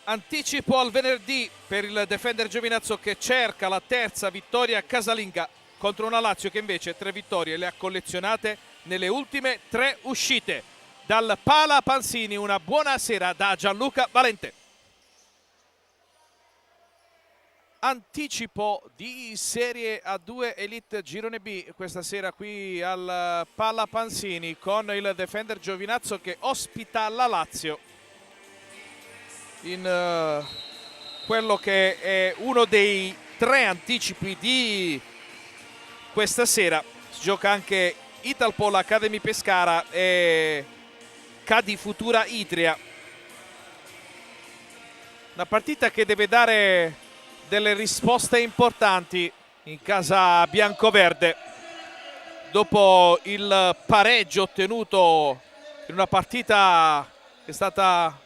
Anticipo al venerdì per il Defender Giovinazzo che cerca la terza vittoria casalinga contro una Lazio che invece 3 vittorie le ha collezionate nelle ultime 3 uscite. Dal Pala Panzini una buona sera da Gianluca Valente. Anticipo di Serie A2 Elite Girone B questa sera qui al Pala Panzini con il Defender Giovinazzo che ospita la Lazio in quello che è uno dei 3 anticipi di questa sera. Si gioca anche Italpol Academy Pescara e Cadi Futura Itria, una partita che deve dare delle risposte importanti in casa biancoverde dopo il pareggio ottenuto in una partita che è stata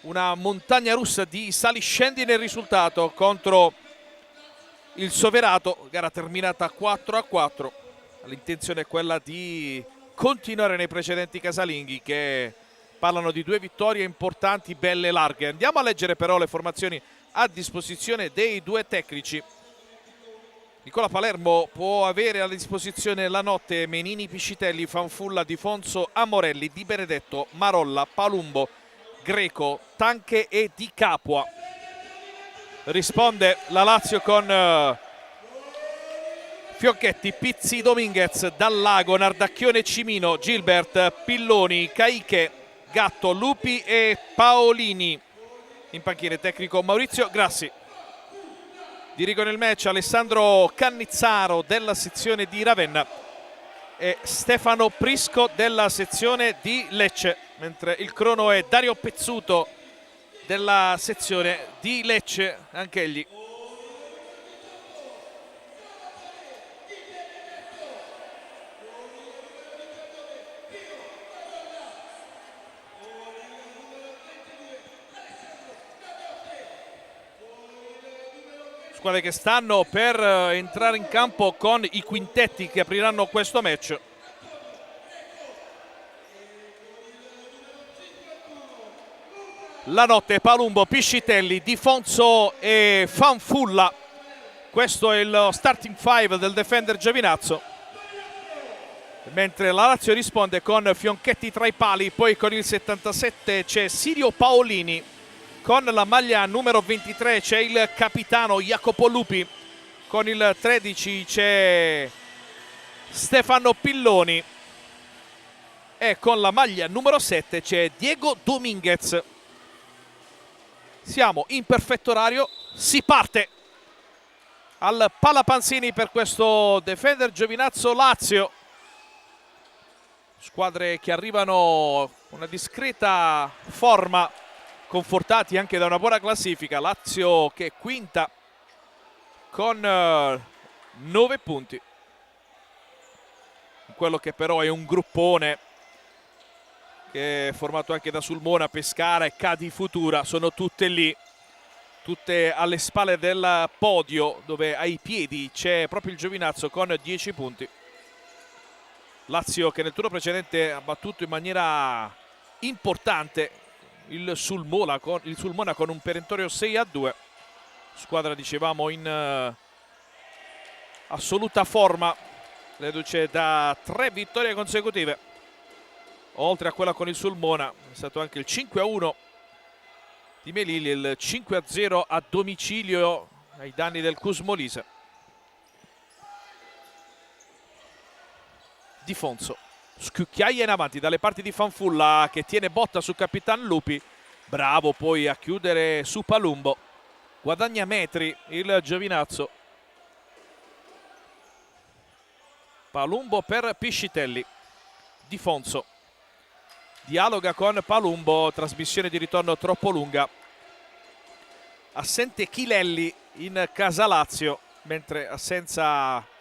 una montagna russa di saliscendi nel risultato contro il Soverato, gara terminata 4-4. L'intenzione è quella di continuare nei precedenti casalinghi che parlano di 2 vittorie importanti, belle larghe. Andiamo a leggere però le formazioni a disposizione dei 2 tecnici. Nicola Palermo può avere a disposizione la notte Menini, Piscitelli, Fanfulla, Di Fonso, Amorelli, Di Benedetto, Marolla, Palumbo, Greco, Tanche e Di Capua. Risponde la Lazio con Fiocchetti, Pizzi, Dominguez, Dallago, Nardacchione, Cimino, Gilbert, Pilloni, Caiche, Gatto, Lupi e Paolini. In panchina tecnico Maurizio Grassi. Dirigono nel match Alessandro Cannizzaro della sezione di Ravenna e Stefano Prisco della sezione di Lecce, mentre il crono è Dario Pezzuto della sezione di Lecce, anch'egli. Squadre che stanno per entrare in campo con i quintetti che apriranno questo match. La notte Palumbo, Piscitelli, Di Fonso e Fanfulla. Questo è lo starting 5 del Defender Giovinazzo. Mentre la Lazio risponde con Fionchetti tra i pali, poi con il 77 c'è Sirio Paolini. Con la maglia numero 23 c'è il capitano Jacopo Lupi, con il 13 c'è Stefano Pilloni e con la maglia numero 7 c'è Diego Dominguez. Siamo in perfetto orario, si parte al Pala Panzini per questo Defender Giovinazzo Lazio. Squadre che arrivano con una discreta forma, confortati anche da una buona classifica. Lazio che è quinta con 9 punti. Quello che però è un gruppone che è formato anche da Sulmona, Pescara e Cadi Futura. Sono tutte lì, tutte alle spalle del podio, dove ai piedi c'è proprio il Giovinazzo con 10 punti. Lazio che nel turno precedente ha battuto in maniera importante il Sulmona con un perentorio 6-2. Squadra, dicevamo, in assoluta forma, reduce da 3 vittorie consecutive. Oltre a quella con il Sulmona è stato anche il 5-1 di Melilli, il 5-0 a domicilio ai danni del Cusmolise. Di Fonso, scucchiaia in avanti dalle parti di Fanfulla che tiene botta su Capitan Lupi, bravo poi a chiudere su Palumbo, guadagna metri il Giovinazzo. Palumbo per Piscitelli, Di Fonso dialoga con Palumbo, trasmissione di ritorno troppo lunga, assente Chilelli in casa Lazio, mentre assenza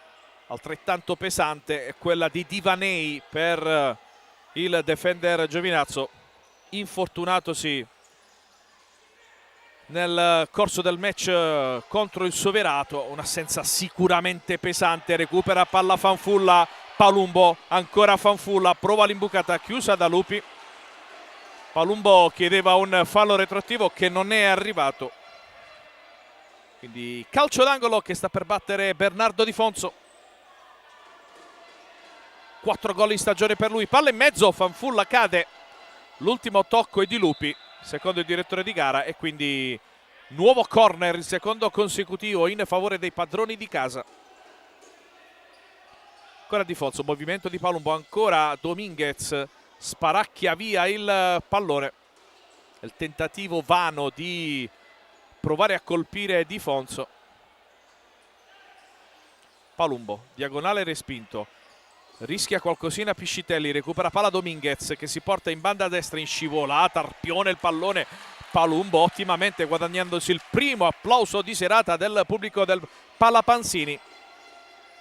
altrettanto pesante è quella di Divanei per il Defender Giovinazzo, infortunatosi nel corso del match contro il Soverato. Un'assenza sicuramente pesante. Recupera palla Fanfulla, Palumbo, ancora Fanfulla, prova l'imbucata chiusa da Lupi. Palumbo chiedeva un fallo retroattivo che non è arrivato. Quindi calcio d'angolo che sta per battere Bernardo Di Fonso. 4 gol in stagione per lui. Palla in mezzo, Fanfulla cade. L'ultimo tocco è di Lupi, secondo il direttore di gara, e quindi nuovo corner, il secondo consecutivo in favore dei padroni di casa. Ancora Di Fonso, movimento di Palumbo, ancora Dominguez, sparacchia via il pallone. Il tentativo vano di provare a colpire Di Fonso. Palumbo, diagonale respinto. Rischia qualcosina Piscitelli, recupera palla Dominguez che si porta in banda a destra in scivolata, arpione il pallone. Palumbo ottimamente guadagnandosi il primo applauso di serata del pubblico del Palapanzini.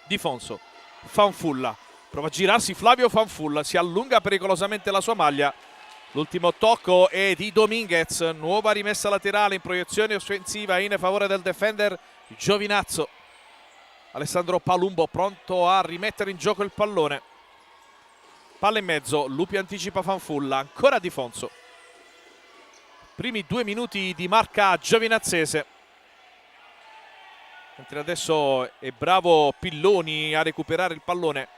Di Fonso, Fanfulla, prova a girarsi Flavio Fanfulla, si allunga pericolosamente la sua maglia. L'ultimo tocco è di Dominguez, nuova rimessa laterale in proiezione offensiva in favore del defender Giovinazzo. Alessandro Palumbo pronto a rimettere in gioco il pallone. Palla in mezzo, Lupi anticipa Fanfulla, ancora Di Fonso. Primi 2 minuti di marca giovinazzese. Mentre adesso è bravo Pilloni a recuperare il pallone.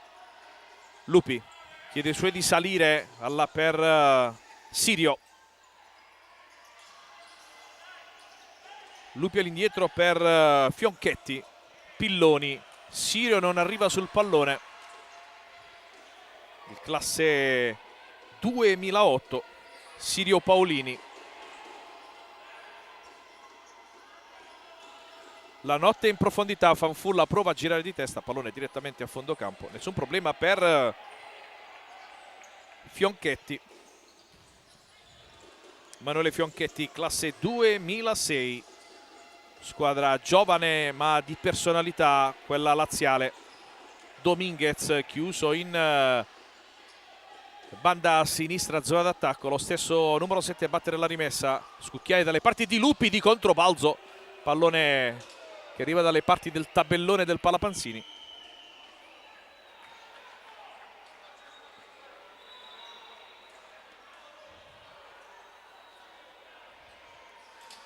Lupi chiede ai suoi di salire per Sirio. Lupi all'indietro per Fionchetti. Pilloni, Sirio non arriva sul pallone. Il classe 2008, Sirio Paolini. La notte in profondità, Fanfulla prova a girare di testa, pallone direttamente a fondo campo. Nessun problema per Fionchetti. Emanuele Fionchetti, classe 2006. Squadra giovane ma di personalità, quella laziale. Dominguez chiuso in banda a sinistra, zona d'attacco. Lo stesso numero 7 a battere la rimessa. Scucchiaia dalle parti di Lupi, di controbalzo. Pallone che arriva dalle parti del tabellone del Palapanzini.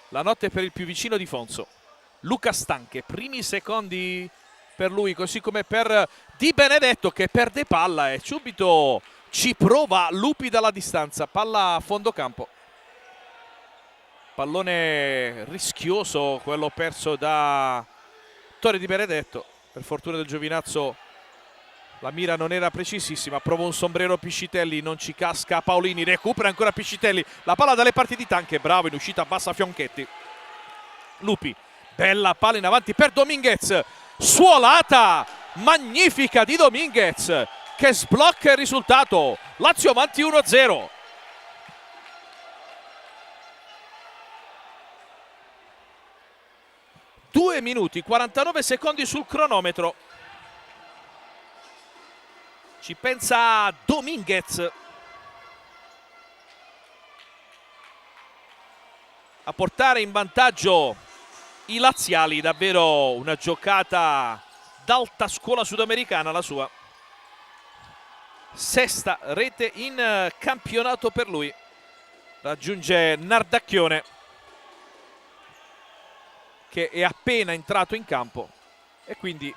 La notte per il più vicino Di Fonso. Luca Stanche, primi secondi per lui, così come per Di Benedetto che perde palla e subito ci prova Lupi dalla distanza. Palla a fondo campo. Pallone rischioso quello perso da Torre Di Benedetto. Per fortuna del Giovinazzo la mira non era precisissima, prova un sombrero Piscitelli, non ci casca Paolini, recupera ancora Piscitelli, la palla dalle parti di Tanche, bravo in uscita bassa Fionchetti. Lupi, bella palla in avanti per Dominguez, suolata magnifica di Dominguez che sblocca il risultato, Lazio avanti 1-0. Due minuti, 49 secondi sul cronometro. Ci pensa Dominguez a portare in vantaggio i laziali. Davvero una giocata d'alta scuola sudamericana la sua. Sesta rete in campionato per lui. Raggiunge Nardacchione che è appena entrato in campo e quindi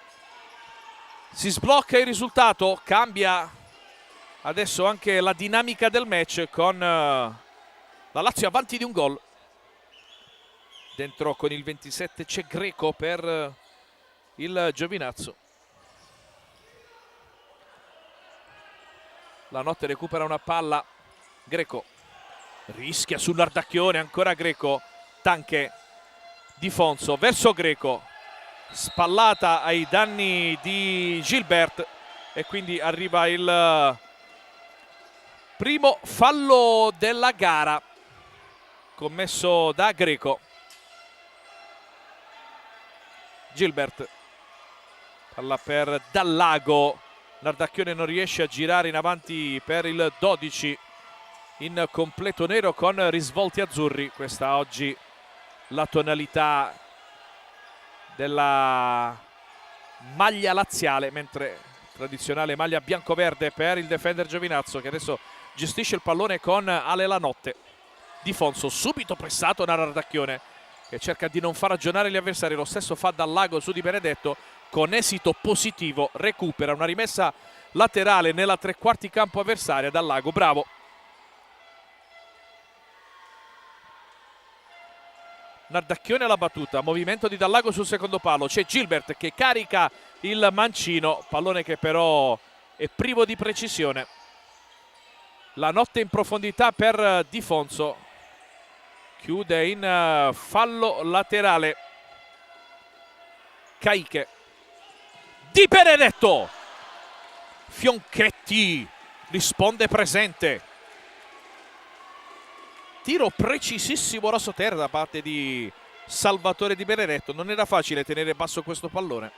si sblocca il risultato, cambia adesso anche la dinamica del match con la Lazio avanti di un gol. Dentro con il 27 c'è Greco per il Giovinazzo. La notte recupera una palla, Greco rischia sull'Ardacchione, ancora Greco, Tanche, Di Fonso verso Greco. Spallata ai danni di Gilbert e quindi arriva il primo fallo della gara commesso da Greco. Gilbert, palla per Dallago, Nardacchione non riesce a girare in avanti per il 12 in completo nero con risvolti azzurri. Questa oggi la tonalità della maglia laziale, mentre tradizionale maglia bianco-verde per il defender Giovinazzo che adesso gestisce il pallone con Ale Lanotte. Di Fonso, subito pressato da Nardacchione, che cerca di non far ragionare gli avversari. Lo stesso fa Dal Lago su Di Benedetto, con esito positivo. Recupera una rimessa laterale nella tre quarti campo avversaria. Dal Lago, bravo. Nardacchione alla battuta, movimento di Dal Lago sul secondo palo, c'è Gilbert che carica il mancino, pallone che però è privo di precisione. La notte in profondità per Di Fonso, chiude in fallo laterale. Caiche, Di Benedetto, Fionchetti risponde presente. Tiro precisissimo rasoterra da parte di Salvatore Di Benedetto. Non era facile tenere basso questo pallone.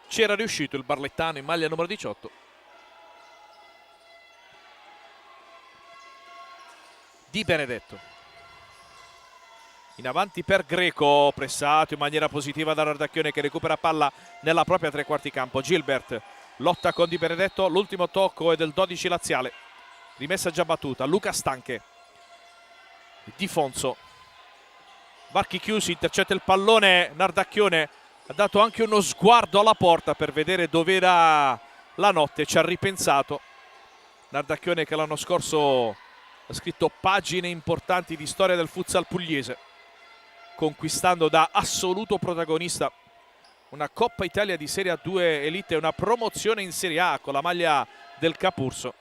C'era riuscito il barlettano in maglia numero 18. Di Benedetto. In avanti per Greco, pressato in maniera positiva da Nardacchione che recupera palla nella propria tre quarti campo. Gilbert lotta con Di Benedetto, l'ultimo tocco è del 12 laziale. Rimessa già battuta, Luca Stanche. Di Fonso, varchi chiusi, intercetta il pallone. Nardacchione ha dato anche uno sguardo alla porta per vedere dove era la notte, ci ha ripensato. Nardacchione che l'anno scorso ha scritto pagine importanti di storia del futsal pugliese, conquistando da assoluto protagonista una Coppa Italia di Serie A2 Elite e una promozione in Serie A con la maglia del Capurso.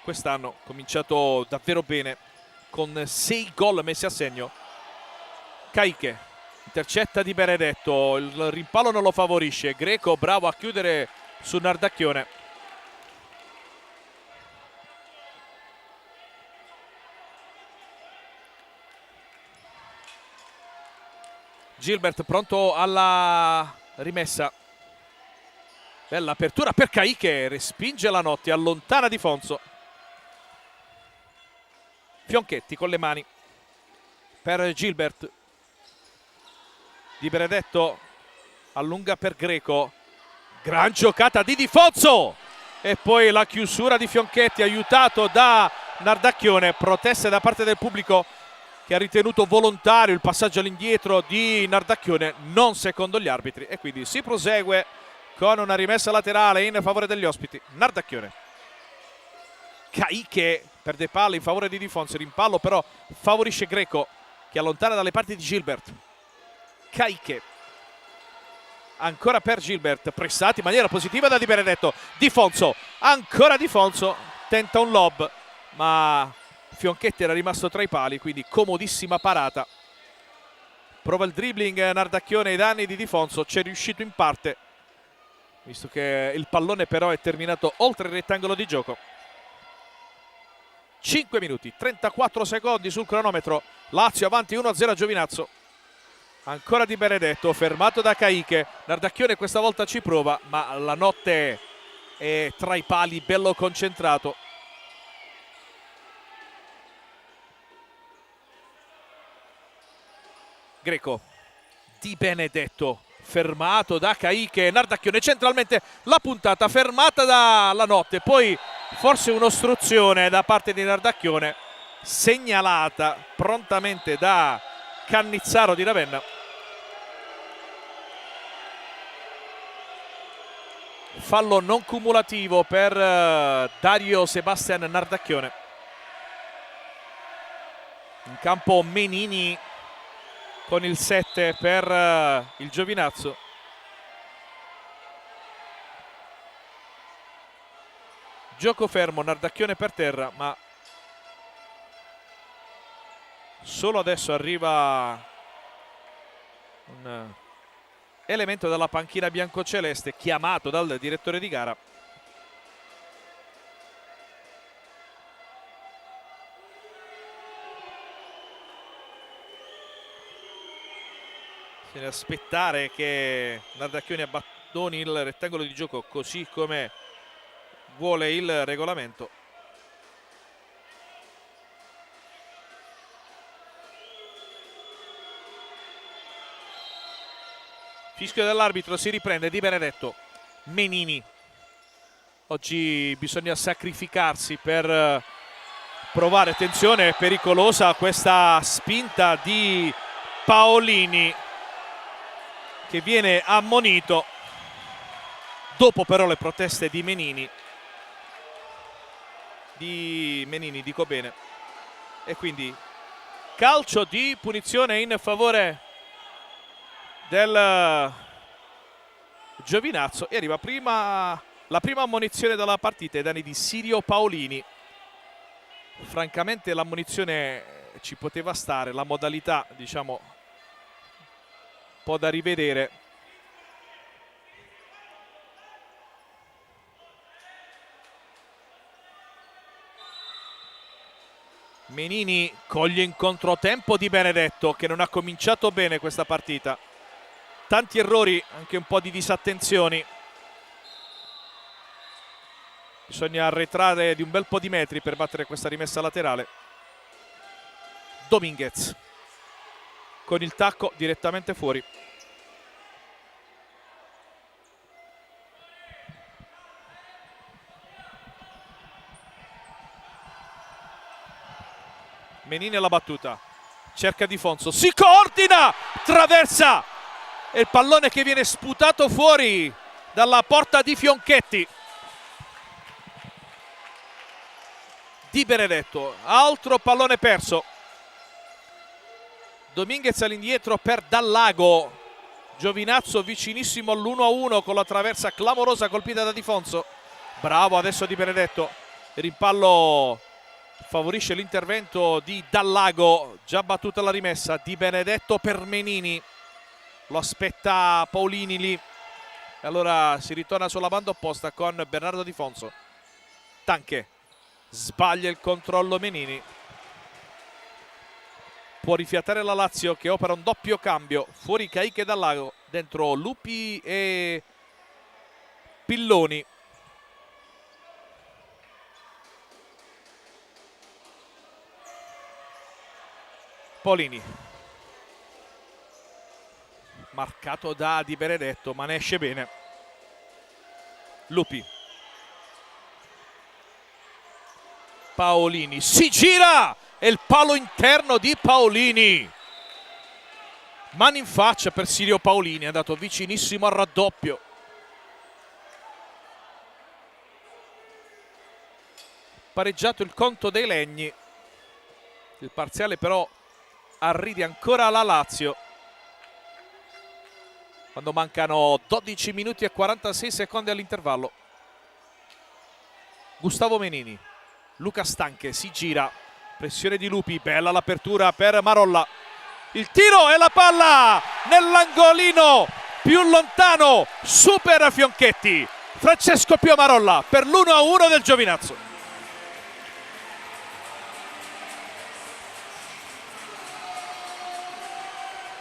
Quest'anno ha cominciato davvero bene con 6 gol messi a segno. Caiche intercetta Di Benedetto, il rimpallo non lo favorisce. Greco bravo a chiudere su Nardacchione. Gilbert pronto alla rimessa. Bella apertura per Caiche, respinge la notte, allontana Di Fonso. Fionchetti con le mani per Gilbert. Di Benedetto allunga per Greco. Gran giocata di Di Fonso. E poi la chiusura di Fionchetti, aiutato da Nardacchione. Proteste da parte del pubblico che ha ritenuto volontario il passaggio all'indietro di Nardacchione, non secondo gli arbitri. E quindi si prosegue con una rimessa laterale in favore degli ospiti. Nardacchione. Caiche perde palla in favore di Di Fonso, rimpallo però favorisce Greco che allontana dalle parti di Gilbert. Caiche ancora per Gilbert, pressati in maniera positiva da Di Benedetto. Di Fonso, ancora Di Fonso, tenta un lob ma Fionchetti era rimasto tra i pali, quindi comodissima parata. Prova il dribbling Nardacchione ai danni di Di Fonso, c'è riuscito in parte visto che il pallone però è terminato oltre il rettangolo di gioco. 5 minuti, 34 secondi sul cronometro. Lazio avanti 1-0 a Giovinazzo. Ancora Di Benedetto, fermato da Caiche. Nardacchione questa volta ci prova, ma la notte è tra i pali, bello concentrato. Greco. Di Benedetto, fermato da Caiche. Nardacchione centralmente la puntata, fermata dalla notte. Poi forse un'ostruzione da parte di Nardacchione, segnalata prontamente da Cannizzaro di Ravenna. Fallo non cumulativo per Dario Sebastian Nardacchione. In campo Menini con il 7 per il Giovinazzo. Gioco fermo, Nardacchione per terra, ma solo adesso arriva un elemento dalla panchina biancoceleste chiamato dal direttore di gara. Bisogna aspettare che Nardacchione abbandoni il rettangolo di gioco così come vuole il regolamento. Fischio dell'arbitro, si riprende Di Benedetto. Menini Oggi bisogna sacrificarsi per provare. Attenzione, pericolosa questa spinta di Paolini, che viene ammonito dopo però le proteste di Menini. Dico bene. E quindi calcio di punizione in favore del Giovinazzo, e arriva la prima ammonizione della partita ai danni di Sirio Paolini. Francamente l'ammonizione ci poteva stare, la modalità diciamo un po' da rivedere. Menini coglie in controtempo Di Benedetto, che non ha cominciato bene questa partita. Tanti errori, anche un po' di disattenzioni. Bisogna arretrare di un bel po' di metri per battere questa rimessa laterale. Dominguez con il tacco direttamente fuori. Menini alla battuta, cerca Di Fonso, si coordina, traversa, e il pallone che viene sputato fuori dalla porta di Fionchetti. Di Benedetto, altro pallone perso. Dominguez all'indietro per Dallago. Giovinazzo vicinissimo all'1-1 con la traversa clamorosa colpita da Di Fonso. Bravo adesso Di Benedetto. Il rimpallo favorisce l'intervento di Dallago. Già battuta la rimessa. Di Benedetto per Menini. Lo aspetta Paolini lì. E allora si ritorna sulla banda opposta con Bernardo Di Fonso. Tanche. Sbaglia il controllo Menini. Può rifiatare la Lazio, che opera un doppio cambio. Fuori Caiche e Dallago, dentro Lupi e Pilloni. Paolini. Marcato da Di Benedetto, ma ne esce bene. Lupi. Paolini si gira e il palo interno di Paolini. Mano in faccia per Sirio Paolini, è andato vicinissimo al raddoppio. Pareggiato il conto dei Legni. Il parziale però arriva ancora alla Lazio, quando mancano 12 minuti e 46 secondi all'intervallo. Gustavo Menini. Luca Stanche si gira, pressione di Lupi, bella l'apertura per Marolla, il tiro e la palla nell'angolino più lontano, supera Fionchetti. Francesco Pio Marolla per l'1-1 del Giovinazzo.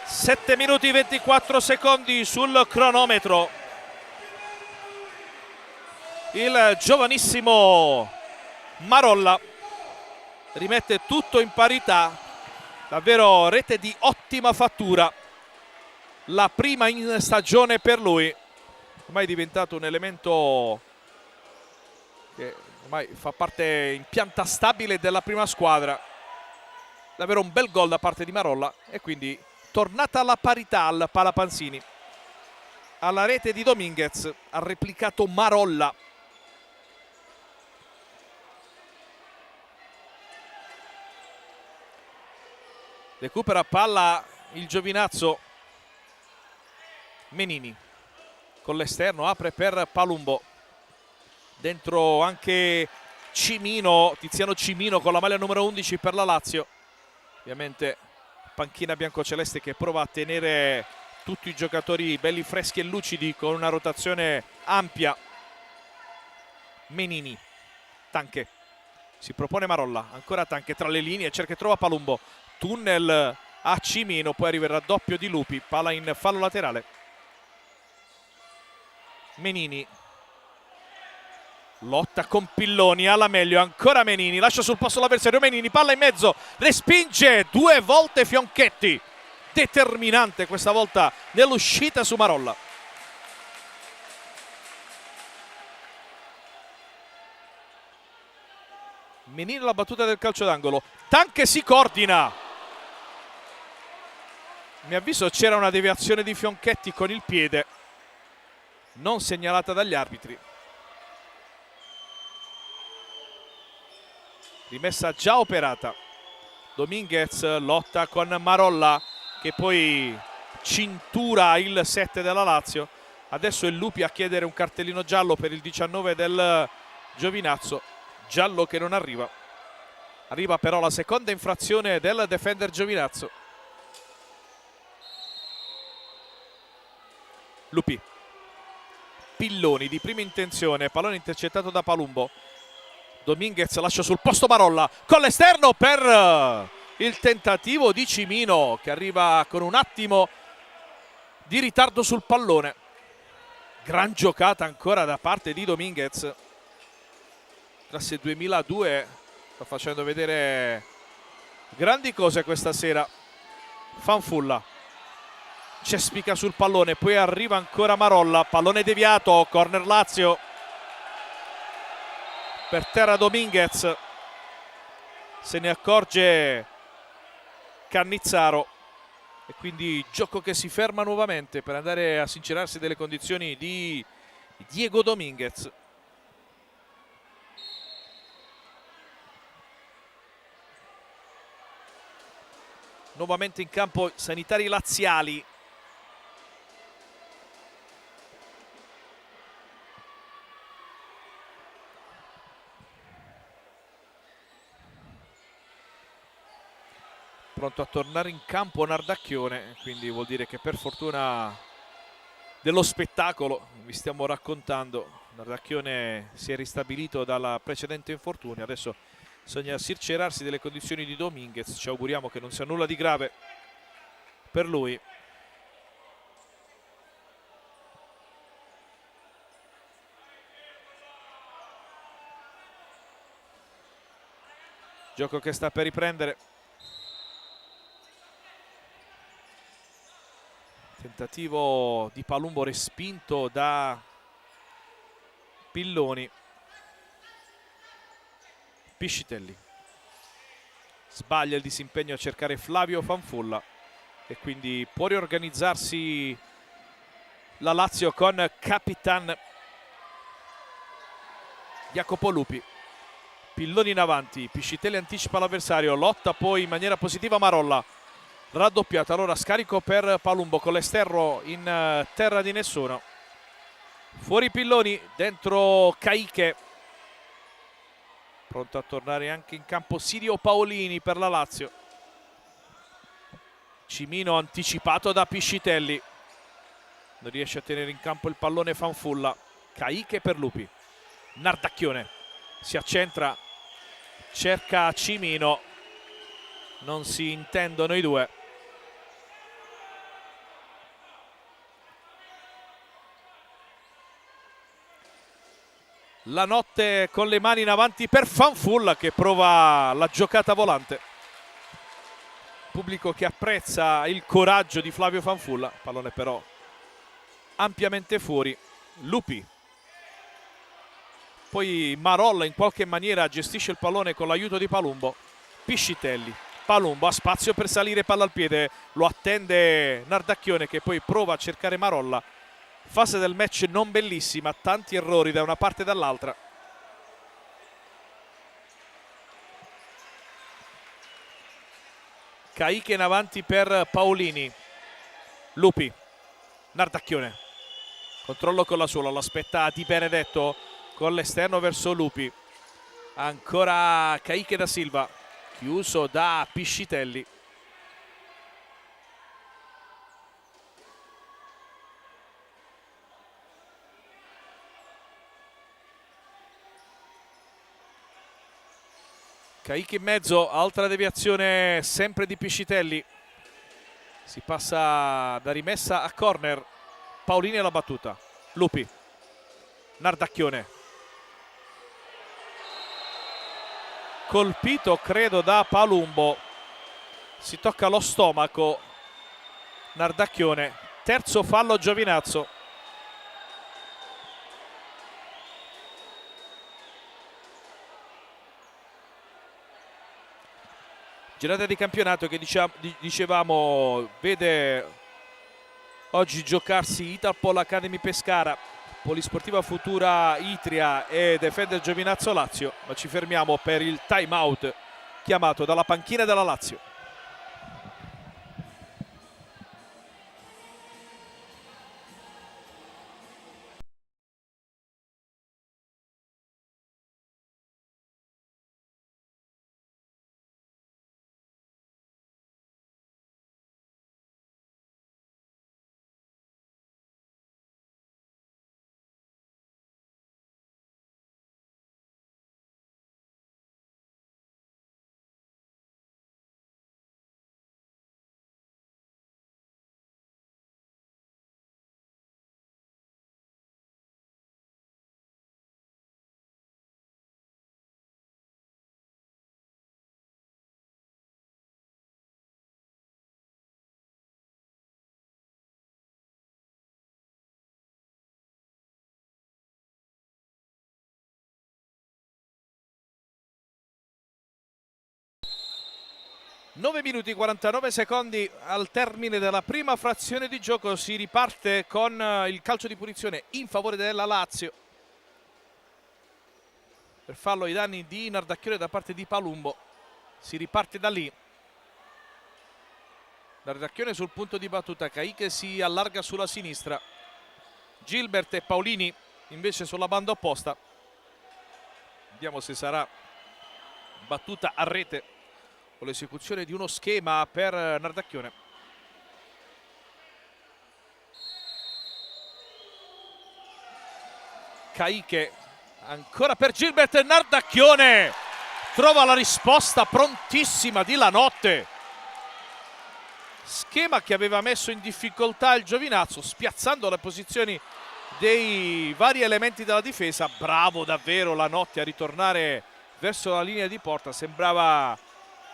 Sette minuti e 24 secondi sul cronometro. Il giovanissimo Marolla rimette tutto in parità, davvero rete di ottima fattura, la prima in stagione per lui. Ormai è diventato un elemento che ormai fa parte in pianta stabile della prima squadra. Davvero un bel gol da parte di Marolla, e quindi tornata alla parità al Palapanzini. Alla rete di Dominguez ha replicato Marolla. Recupera palla il Giovinazzo. Menini con l'esterno apre per Palumbo. Dentro anche Cimino, Tiziano Cimino con la maglia numero 11 per la Lazio. Ovviamente panchina biancoceleste che prova a tenere tutti i giocatori belli freschi e lucidi con una rotazione ampia. Menini, Tanche, si propone Marolla, ancora Tanche tra le linee, cerca e trova Palumbo. Tunnel a Cimino, poi arriva il raddoppio di Lupi, palla in fallo laterale. Menini lotta con Pilloni, alla meglio ancora Menini, lascia sul passo l'avversario. Menini, palla in mezzo, respinge due volte Fionchetti, determinante questa volta nell'uscita su Marolla. Menino la battuta del calcio d'angolo. Tanche si coordina. Mi avviso c'era una deviazione di Fionchetti con il piede, non segnalata dagli arbitri. Rimessa già operata. Dominguez lotta con Marolla, che poi cintura il 7 della Lazio. Adesso è Lupi a chiedere un cartellino giallo per il 19 del Giovinazzo. Giallo che non arriva. Arriva però la seconda infrazione del defender Giovinazzo. Lupi. Pilloni di prima intenzione, pallone intercettato da Palumbo. Dominguez lascia sul posto Marolla con l'esterno per il tentativo di Cimino, che arriva con un attimo di ritardo sul pallone. Gran giocata ancora da parte di Dominguez. Classe 2002, sta facendo vedere grandi cose questa sera. Fanfulla cespica sul pallone, poi arriva ancora Marolla, pallone deviato, corner Lazio. Per terra Dominguez, se ne accorge Cannizzaro e quindi gioco che si ferma nuovamente per andare a sincerarsi delle condizioni di Diego Dominguez. Nuovamente in campo sanitari laziali. Pronto a tornare in campo Nardacchione, quindi vuol dire che per fortuna dello spettacolo vi stiamo raccontando, Nardacchione si è ristabilito dal precedente infortunio. Adesso bisogna sincerarsi delle condizioni di Dominguez, ci auguriamo che non sia nulla di grave per lui. Gioco che sta per riprendere. Tentativo di Palumbo respinto da Pilloni. Piscitelli sbaglia il disimpegno a cercare Flavio Fanfulla e quindi può riorganizzarsi la Lazio con Capitan Jacopo Lupi. Pilloni in avanti, Piscitelli anticipa l'avversario, lotta poi in maniera positiva Marolla. Raddoppiata, allora scarico per Palumbo con l'esterno in terra di nessuno. Fuori Pilloni, dentro Caiche. Pronto a tornare anche in campo Sirio Paolini per la Lazio. Cimino anticipato da Piscitelli. Non riesce a tenere in campo il pallone Fanfulla. Caiche per Lupi. Nardacchione si accentra, cerca Cimino. Non si intendono i due. La notte con le mani in avanti per Fanfulla, che prova la giocata volante. Pubblico che apprezza il coraggio di Flavio Fanfulla. Pallone però ampiamente fuori. Lupi. Poi Marolla in qualche maniera gestisce il pallone con l'aiuto di Palumbo. Piscitelli. Palumbo ha spazio per salire, palla al piede. Lo attende Nardacchione, che poi prova a cercare Marolla. Fase del match non bellissima, tanti errori da una parte e dall'altra. Caiche in avanti per Paolini. Lupi. Nardacchione. Controllo con la sola, lo aspetta Di Benedetto con l'esterno verso Lupi. Ancora Caiche da Silva, chiuso da Piscitelli. Caiche in mezzo, altra deviazione sempre di Piscitelli. Si passa da rimessa a corner. Paolini alla battuta. Lupi. Nardacchione. Colpito credo da Palumbo. Si tocca lo stomaco Nardacchione. Terzo fallo Giovinazzo. Giornata di campionato che dicevamo vede oggi giocarsi Italpol Academy Pescara, Polisportiva Futura Itria e Defender Giovinazzo Lazio, ma ci fermiamo per il time out chiamato dalla panchina della Lazio. Nove minuti 49 secondi al termine della prima frazione di gioco. Si riparte con il calcio di punizione in favore della Lazio per fallo ai danni di Nardacchione da parte di Palumbo. Si riparte da lì. Nardacchione sul punto di battuta, Caiche si allarga sulla sinistra, Gilbert e Paolini invece sulla banda opposta. Vediamo se sarà battuta a rete con l'esecuzione di uno schema per Nardacchione. Caiche ancora per Gilbert, Nardacchione trova la risposta prontissima di Lanotte. Schema che aveva messo in difficoltà il Giovinazzo, spiazzando le posizioni dei vari elementi della difesa. Bravo davvero Lanotte a ritornare verso la linea di porta, sembrava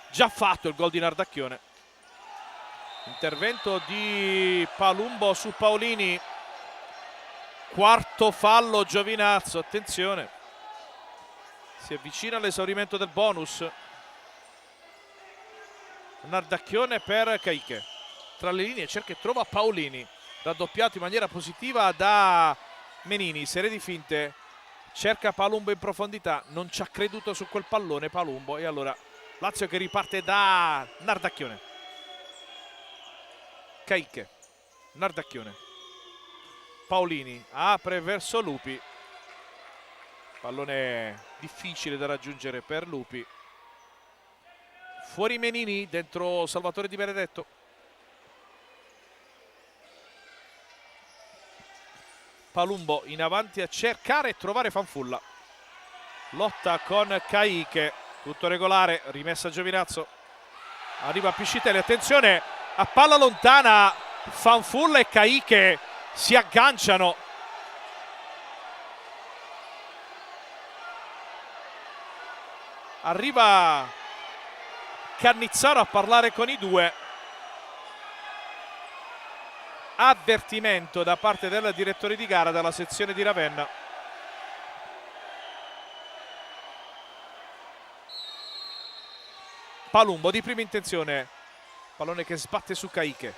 già fatto il gol di Nardacchione. Intervento di Palumbo su Paolini, quarto fallo Giovinazzo, attenzione, si avvicina all'esaurimento del bonus. Nardacchione per Caiche, tra le linee cerca e trova Paolini, raddoppiato in maniera positiva da Menini, serie di finte, cerca Palumbo in profondità, non ci ha creduto su quel pallone Palumbo e allora Lazio che riparte da Nardacchione. Caiche, Nardacchione, Paolini apre verso Lupi, pallone difficile da raggiungere per Lupi, fuori Menini, dentro Salvatore Di Benedetto. Palumbo in avanti a cercare e trovare Fanfulla, lotta con Caiche, tutto regolare, rimessa Giovinazzo, arriva Piscitelli, attenzione a palla lontana, Fanfulla e Caiche si agganciano. Arriva Cannizzaro a parlare con i due. Avvertimento da parte del direttore di gara della sezione di Ravenna. Palumbo di prima intenzione, pallone che sbatte su Caiche.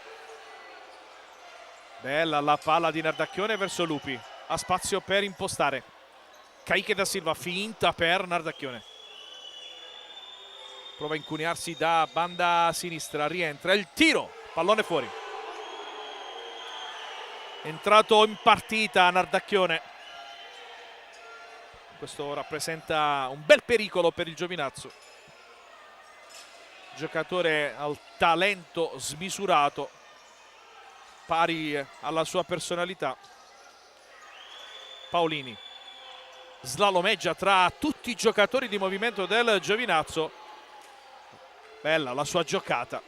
Bella la palla di Nardacchione verso Lupi, ha spazio per impostare. Caiche da Silva, finta per Nardacchione. Prova a incunearsi da banda sinistra, rientra, il tiro, pallone fuori. Entrato in partita Nardacchione. Questo rappresenta un bel pericolo per il Giovinazzo. Giocatore al talento smisurato, pari alla sua personalità. Paolini slalomeggia tra tutti i giocatori di movimento del Giovinazzo. Bella la sua giocata.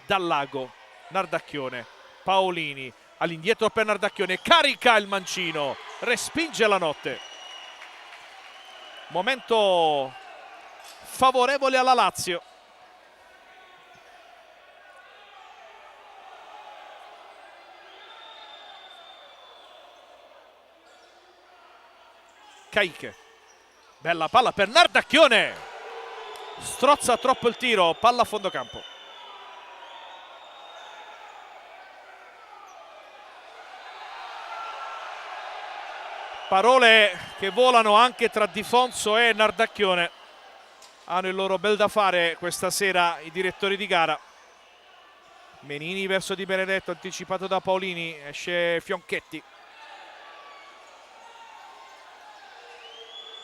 Dal lago, Nardacchione, Paolini all'indietro per Nardacchione, carica il mancino, respinge Lanotte. Momento favorevole alla Lazio. Caiche, bella palla per Nardacchione, strozza troppo il tiro, palla a fondo campo. Parole che volano anche tra Di Fonso e Nardacchione. Hanno il loro bel da fare questa sera i direttori di gara. Menini verso Di Benedetto, anticipato da Paolini, esce Fionchetti.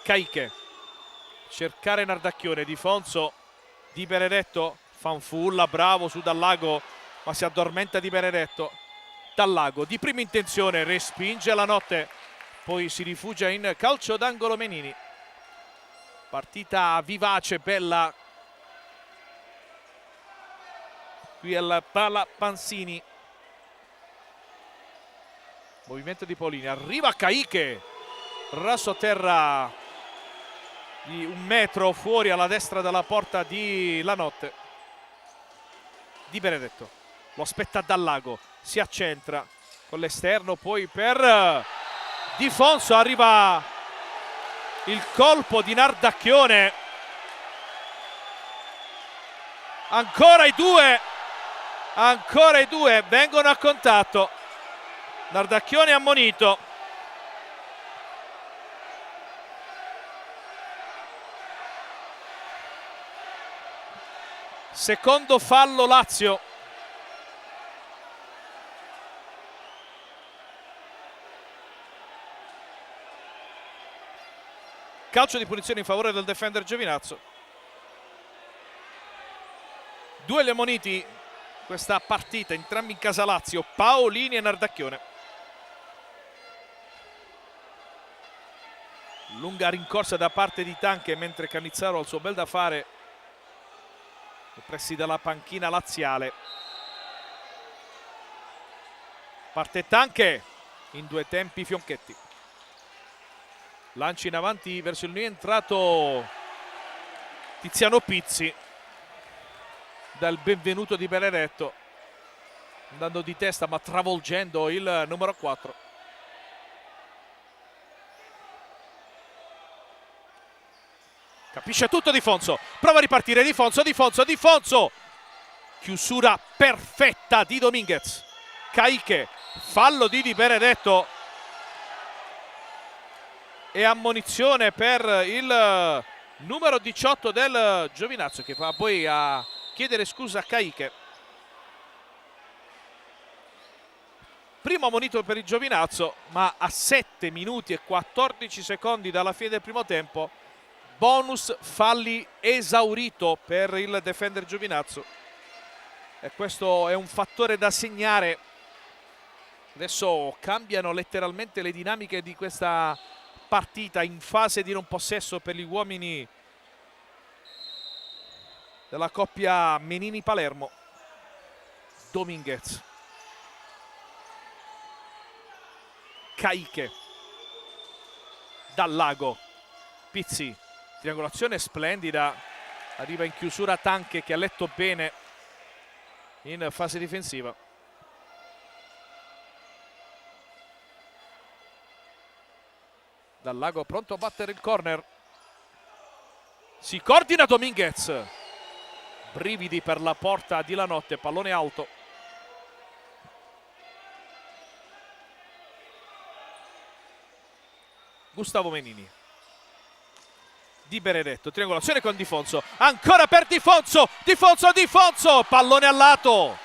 Caiche, cercare Nardacchione, Di Fonso, Di Benedetto, fanfulla, bravo su Dallago, ma si addormenta Di Benedetto. Dallago di prima intenzione respinge la notte, poi si rifugia in calcio d'angolo Menini. Partita vivace, bella qui al Pala Panzini. Movimento di Paolini, arriva Caiche, raso a terra di 1 metro fuori alla destra della porta di Lanotte. Di Benedetto lo aspetta Dallago, si accentra con l'esterno, poi per Di Fonso arriva il colpo di Nardacchione. Ancora i due vengono a contatto. Nardacchione ammonito. Secondo fallo Lazio. Calcio di punizione in favore del defender Giovinazzo. 2 gli ammoniti questa partita, entrambi in casa Lazio, Paolini e Nardacchione. Lunga rincorsa da parte di Tanche, mentre Cannizzaro ha il suo bel da fare pressi dalla panchina laziale. Parte Tanche, in 2 tempi Fionchetti. Lanci in avanti verso il rientrato Tiziano Pizzi, dal benvenuto Di Benedetto, andando di testa ma travolgendo il numero 4. Capisce tutto Di Fonso, prova a ripartire Di Fonso, chiusura perfetta di Dominguez. Caiche, fallo di Di Benedetto e ammonizione per il numero 18 del Giovinazzo, che va poi a chiedere scusa a Caiche. Primo ammonito per il Giovinazzo, ma a 7 minuti e 14 secondi dalla fine del primo tempo, bonus falli esaurito per il defender Giovinazzo, e questo è un fattore da segnare. Adesso cambiano letteralmente le dinamiche di questa partita in fase di non possesso per gli uomini della coppia Menini-Palermo. Dominguez, Caiche, Dallago, Pizzi, triangolazione splendida, arriva in chiusura Tanche che ha letto bene in fase difensiva. Dallago pronto a battere il corner, si coordina Dominguez, brividi per la porta di Lanotte, pallone alto. Gustavo Menini, Di Benedetto, triangolazione con Di Fonso, ancora per Di Fonso, pallone al lato.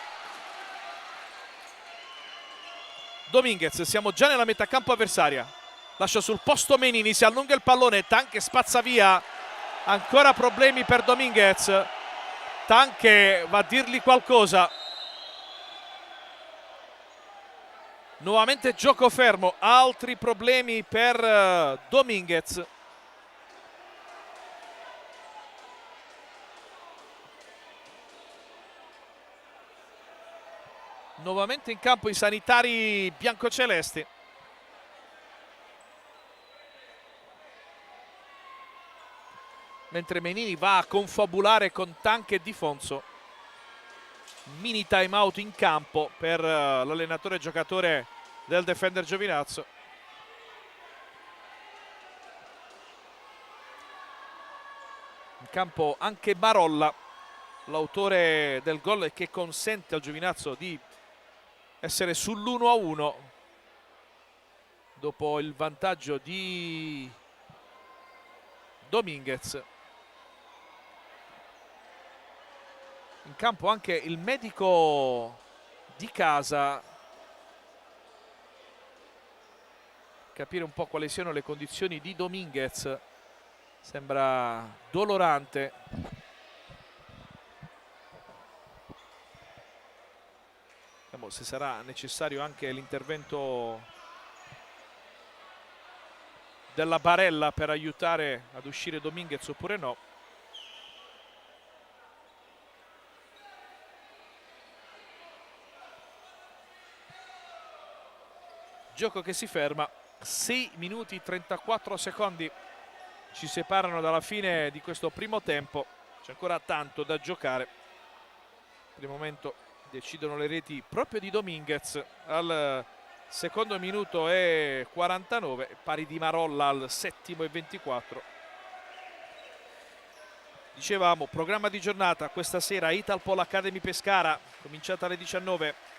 Dominguez, siamo già nella metà campo avversaria, lascia sul posto Menini, si allunga il pallone, Tanche spazza via, ancora problemi per Dominguez. Tanche va a dirgli qualcosa, nuovamente gioco fermo, altri problemi per Dominguez. Nuovamente in campo i sanitari biancocelesti. Mentre Menini va a confabulare con Tanche e Di Fonso. Mini time out in campo per l'allenatore e giocatore del defender Giovinazzo. In campo anche Marolla, l'autore del gol che consente al Giovinazzo di essere sull'1-1 dopo il vantaggio di Dominguez. In campo anche il medico di casa, capire un po' quali siano le condizioni di Dominguez. Sembra dolorante. Vediamo se sarà necessario anche l'intervento della Barella per aiutare ad uscire Dominguez oppure no. Gioco che si ferma. 6 minuti 34 secondi ci separano dalla fine di questo primo tempo. C'è ancora tanto da giocare. Per il momento decidono le reti proprio di Dominguez al secondo minuto e 49, pari di Marolla al settimo e 24. Dicevamo, programma di giornata questa sera: Italpol Academy Pescara, cominciata alle 19,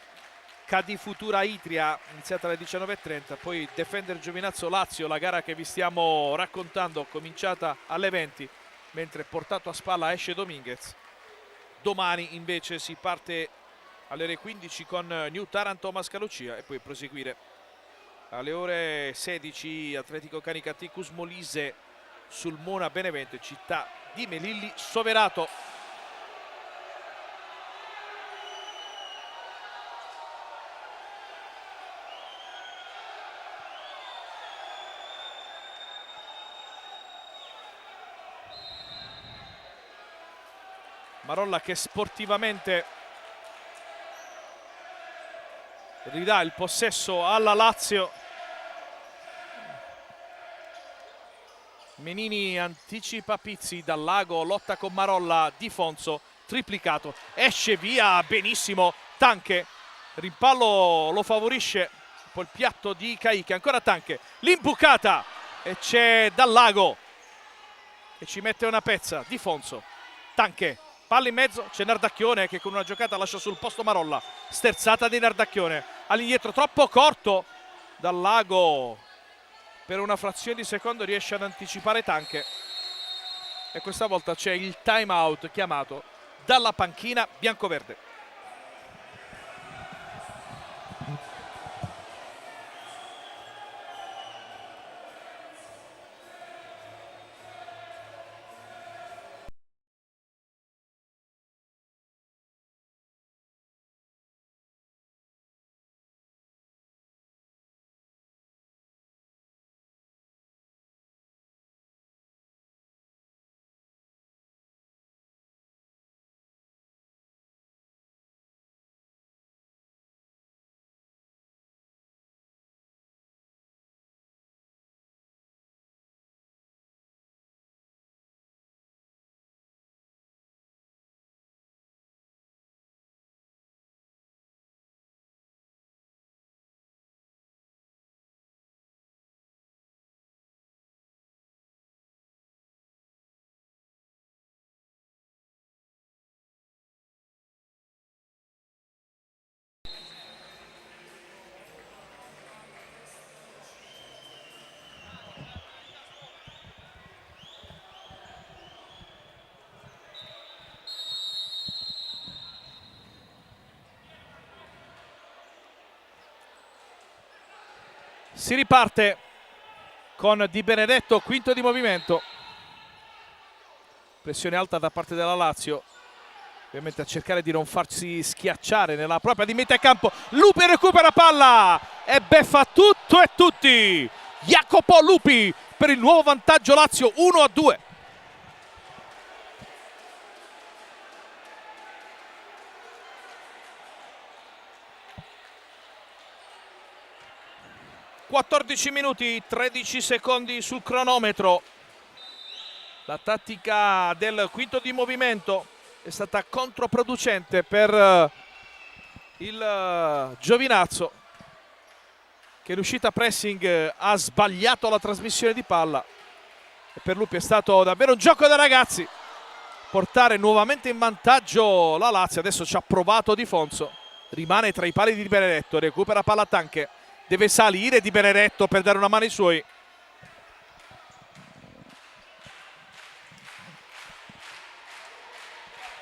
Cadi Futura Itria, iniziata alle 19:30, poi Defender Giovinazzo Lazio, la gara che vi stiamo raccontando, cominciata alle 20, mentre portato a spalla esce Dominguez. Domani invece si parte alle ore 15 con New Taranto Mascalucia e poi proseguire alle ore 16 Atletico Canicaticus Molise sul Mona Benevento, città di Melilli Soverato. Marolla che sportivamente ridà il possesso alla Lazio. Menini anticipa Pizzi, dal Lago lotta con Marolla, Di Fonso triplicato, esce via benissimo Tanche, rimpallo lo favorisce, poi il piatto di Caiche, ancora Tanche, l'imbucata e c'è Dal Lago che ci mette una pezza. Di Fonso, Tanche, palla in mezzo, c'è Nardacchione che con una giocata lascia sul posto Marolla, sterzata di Nardacchione, all'indietro troppo corto, Dal Lago per una frazione di secondo riesce ad anticipare Tanche e questa volta c'è il time out chiamato dalla panchina biancoverde. Si riparte con Di Benedetto, quinto di movimento. Pressione alta da parte della Lazio, ovviamente a cercare di non farsi schiacciare nella propria di metà campo. Lupi recupera palla e beffa tutto e tutti. Jacopo Lupi per il nuovo vantaggio Lazio 1-2. (14 minuti 13 secondi sul cronometro). La tattica del quinto di movimento è stata controproducente per il Giovinazzo, che in uscita pressing ha sbagliato la trasmissione di palla e per Lupi è stato davvero un gioco da ragazzi. portare nuovamente in vantaggio la Lazio. Adesso ci ha provato Di Fonso, rimane tra i pali di Benedetto, recupera palla Tanche, deve salire Di Benedetto per dare una mano ai suoi.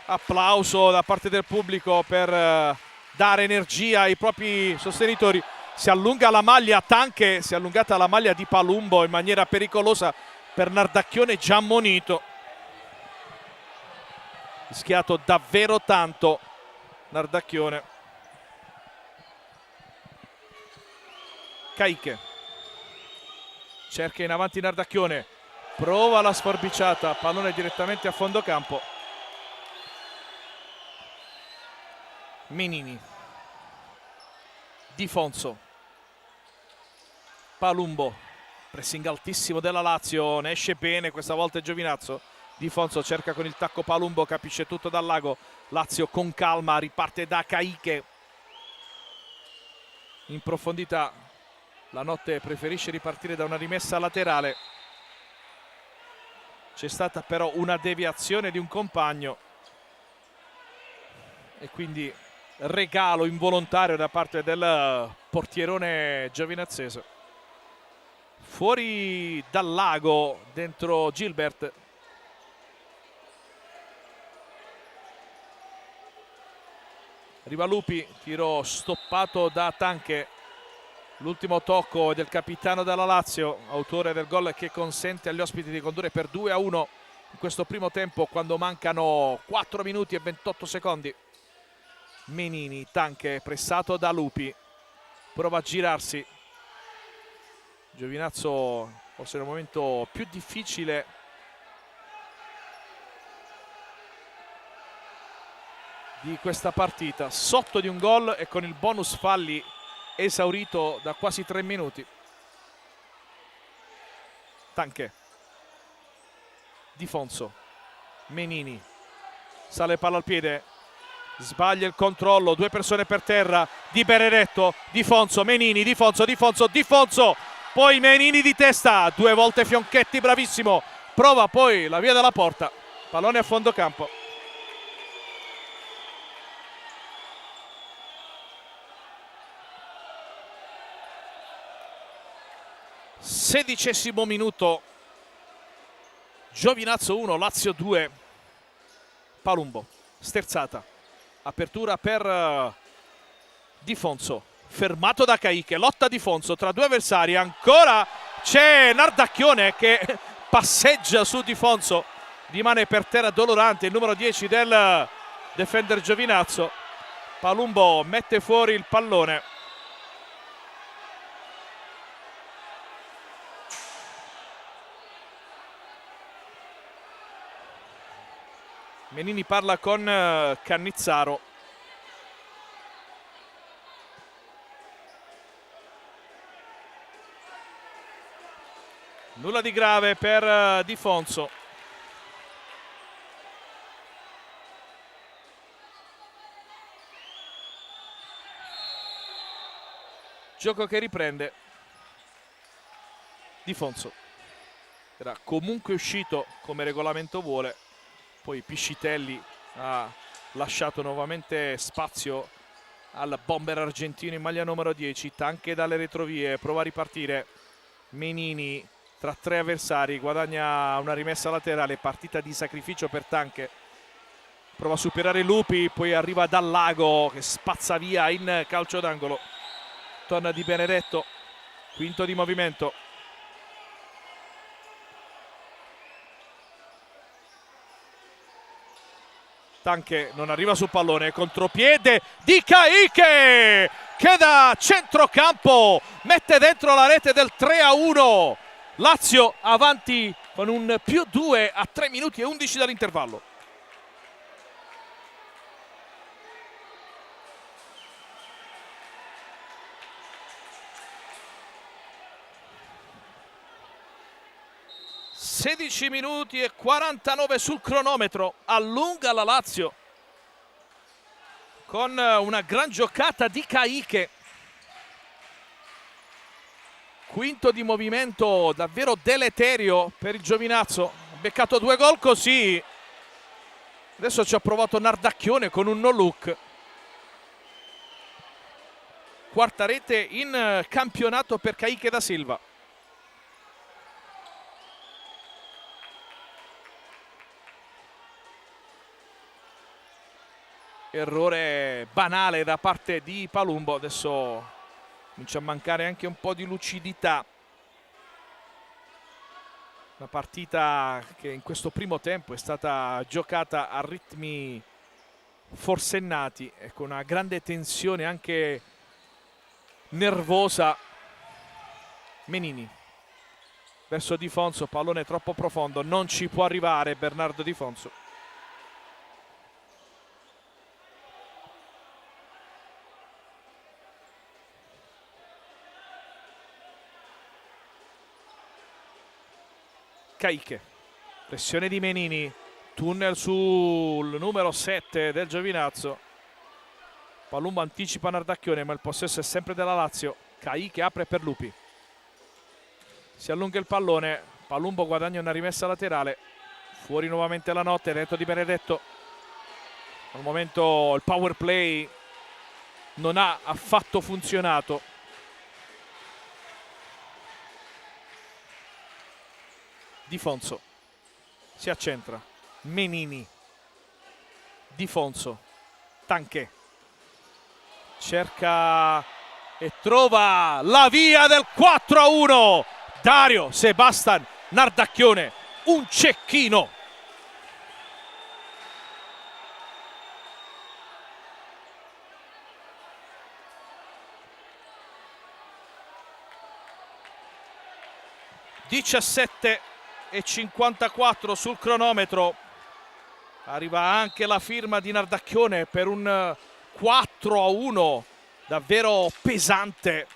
Applauso da parte del pubblico per dare energia ai propri sostenitori. Si allunga la maglia Tanche, si è allungata la maglia di Palumbo in maniera pericolosa per Nardacchione già ammonito. Rischiato davvero tanto Nardacchione. Caiche cerca in avanti Nardacchione, prova la sforbiciata, pallone direttamente a fondo campo. Menini, Di Fonso, Palumbo, pressing altissimo della Lazio, ne esce bene questa volta Giovinazzo. Di Fonso cerca con il tacco Palumbo, capisce tutto dal lago. Lazio con calma riparte da Caiche in profondità. La Notte preferisce ripartire da una rimessa laterale. C'è stata però una deviazione di un compagno e quindi regalo involontario da parte del portierone giovinazzese. Fuori dal lago, dentro Gilbert. Arriva Lupi, tiro stoppato da Tanche. L'ultimo tocco del capitano della Lazio, autore del gol che consente agli ospiti di condurre per 2-1 in questo primo tempo quando mancano 4 minuti e 28 secondi. Menini, Tanche pressato da Lupi, prova a girarsi. Giovinazzo forse nel momento più difficile di questa partita, sotto di un gol e con il bonus falli esaurito da quasi 3 minuti. Tanche, Di Fonso, Menini, sale palla al piede, sbaglia il controllo, 2 persone per terra, Di Benedetto, Di Fonso, Menini, Di Fonso, Di Fonso, Di Fonso, poi Menini di testa, 2 volte Fionchetti, bravissimo, prova poi la via della porta, pallone a fondo campo. Sedicesimo minuto, Giovinazzo 1, Lazio 2. Palumbo, sterzata, apertura per Di Fonso, fermato da Caiche, lotta Di Fonso tra 2 avversari, ancora c'è Nardacchione che passeggia su Di Fonso, rimane per terra dolorante il numero 10 del defender Giovinazzo. Palumbo mette fuori il pallone. Menini parla con Cannizzaro. Nulla di grave per Di Fonso. Gioco che riprende. Di Fonso era comunque uscito come regolamento vuole. Poi Piscitelli ha lasciato nuovamente spazio al bomber argentino in maglia numero 10. Tanche dalle retrovie, prova a ripartire. Menini tra 3 avversari, guadagna una rimessa laterale, partita di sacrificio per Tanche. Prova a superare Lupi, poi arriva dal lago che spazza via in calcio d'angolo. Torna Di Benedetto, quinto di movimento. Tanche non arriva sul pallone, contropiede di Caiche che da centrocampo mette dentro la rete del 3-1. Lazio avanti con un +2 a 3 minuti e 11 dall'intervallo. (16 minuti e 49 sul cronometro), allunga la Lazio con una gran giocata di Caiche. Quinto di movimento davvero deleterio per il Giovinazzo. Ha beccato 2 gol così. Adesso ci ha provato Nardacchione con un no look. Quarta rete in campionato per Kaique da Silva. Errore banale da parte di Palumbo. Adesso comincia a mancare anche un po' di lucidità. Una partita che in questo primo tempo è stata giocata a ritmi forsennati e con una grande tensione anche nervosa. Menini verso Di Fonso, pallone troppo profondo, non ci può arrivare Bernardo Di Fonso. Kaique, pressione di Menini, tunnel sul numero 7 del Giovinazzo. Palumbo anticipa Nardacchione, ma il possesso è sempre della Lazio. Kaique apre per Lupi, si allunga il pallone, Palumbo guadagna una rimessa laterale, fuori nuovamente la notte, dentro Di Benedetto. Al momento il power play non ha affatto funzionato. Di Fonso si accentra, Menini, Di Fonso, Tanché cerca e trova la via del 4-1. Dario Sebastian Nardacchione, un cecchino. e 54 sul cronometro. Arriva anche la firma di Nardacchione per un 4-1 davvero pesante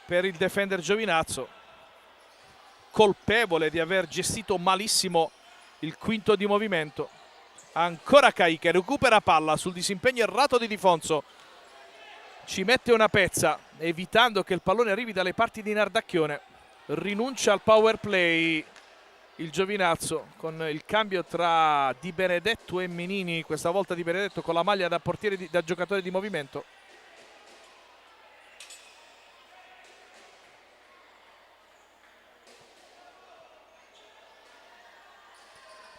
per il defender Giovinazzo, colpevole di aver gestito malissimo il quinto di movimento. Ancora Kaique, recupera palla sul disimpegno errato di Di Fonso, ci mette una pezza evitando che il pallone arrivi dalle parti di Nardacchione. Rinuncia al power play il Giovinazzo con il cambio tra Di Benedetto e Menini, questa volta Di Benedetto con la maglia da portiere da giocatore di movimento.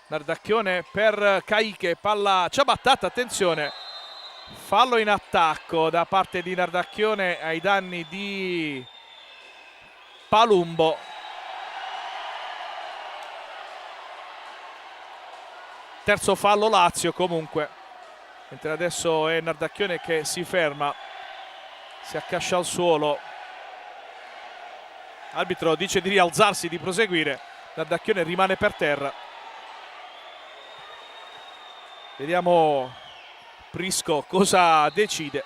Nardacchione per Kaique, palla ciabattata, attenzione, fallo in attacco da parte di Nardacchione ai danni di Palumbo. Terzo fallo Lazio comunque, mentre adesso è Nardacchione che si ferma, si accascia al suolo. L'arbitro dice di rialzarsi, di proseguire. Nardacchione rimane per terra. Vediamo Prisco cosa decide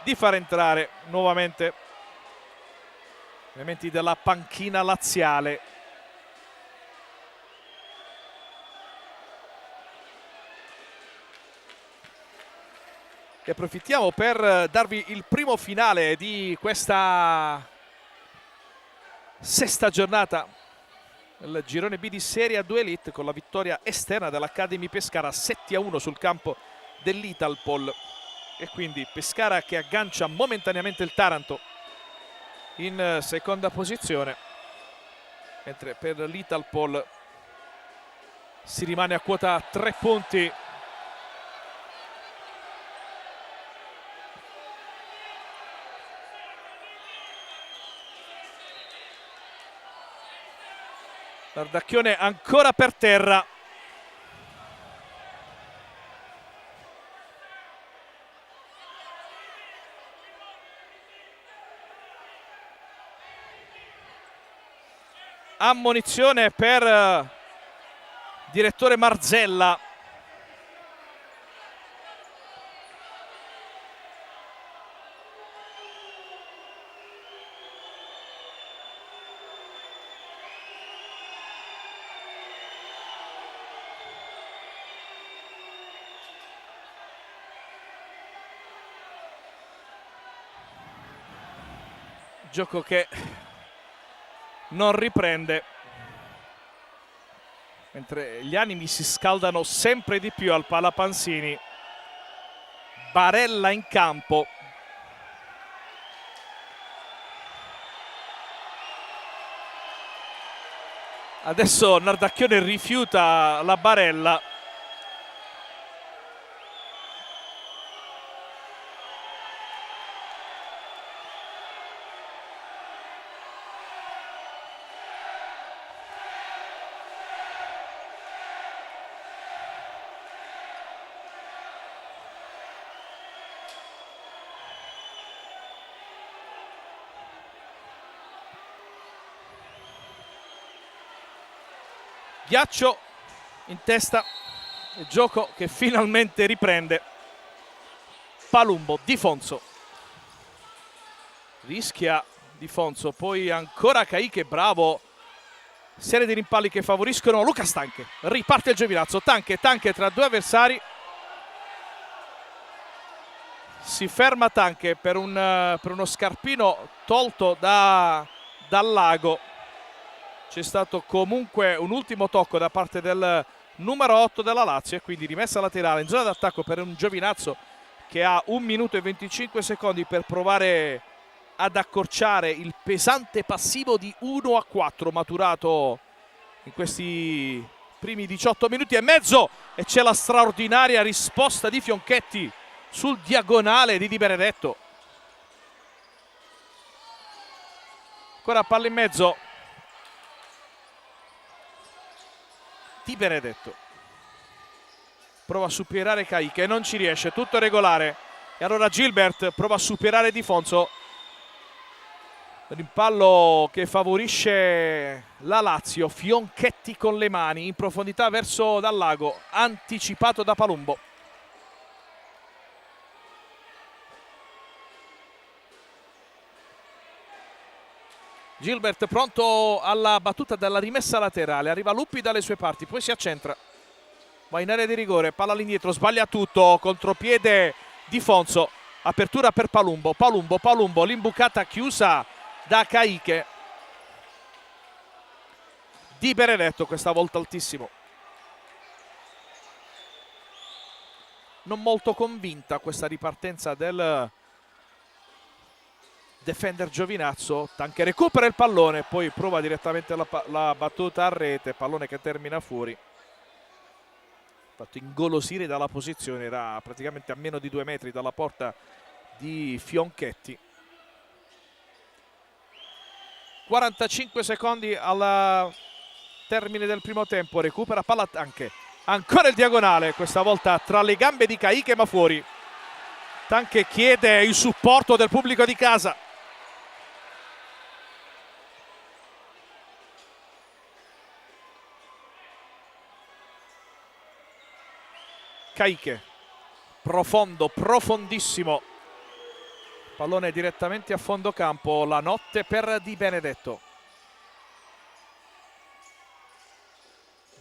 di far entrare nuovamente elementi della panchina laziale. E approfittiamo per darvi il primo finale di questa sesta giornata del girone B di Serie A2 Elite, con la vittoria esterna dell'Academy Pescara 7-1 sul campo dell'Italpol, e quindi Pescara che aggancia momentaneamente il Taranto in seconda posizione, mentre per l'Italpol si rimane a quota 3 punti. Nardacchione ancora per terra. Ammonizione per direttore Marzella. Gioco che non riprende. mentre gli animi si scaldano sempre di più al Pala Panzini. Barella in campo. Adesso Nardacchione rifiuta la barella. Ghiaccio in testa, il gioco che finalmente riprende. Palumbo, Di Fonso. Rischia Di Fonso, poi ancora Caiche, bravo. Serie di rimpalli che favoriscono Luca Stanche. Riparte il Giovinazzo, Tanche tra due avversari. Si ferma Tanche per uno scarpino tolto dal Lago. C'è stato comunque un ultimo tocco da parte del numero 8 della Lazio e quindi rimessa laterale in zona d'attacco per un Giovinazzo che ha 1 minuto e 25 secondi per provare ad accorciare il pesante passivo di 1-4 maturato in questi primi 18 minuti e mezzo, e c'è la straordinaria risposta di Fionchetti sul diagonale di Di Benedetto. Ancora palla in mezzo. Di Benedetto prova a superare Caiche, non ci riesce, tutto regolare, e allora Gilbert prova a superare Di Fonso. Rimpallo che favorisce la Lazio. Fionchetti con le mani in profondità verso Dal Lago, anticipato da Palumbo. Gilbert pronto alla battuta dalla rimessa laterale, arriva Luppi dalle sue parti, poi si accentra, va in area di rigore, palla all'indietro, sbaglia tutto, contropiede Di Fonso, apertura per Palumbo, l'imbucata chiusa da Caiche. Di Benedetto questa volta altissimo, non molto convinta questa ripartenza del defender Giovinazzo. Tanche recupera il pallone, poi prova direttamente la battuta a rete, pallone che termina fuori. Fatto ingolosire dalla posizione, era praticamente a meno di 2 metri dalla porta di Fionchetti. 45 secondi al termine del primo tempo, recupera palla Tanche, ancora il diagonale, questa volta tra le gambe di Caiche ma fuori. Tanche chiede il supporto del pubblico di casa. Caiche, profondo, profondissimo, pallone direttamente a fondo campo, la notte per Di Benedetto.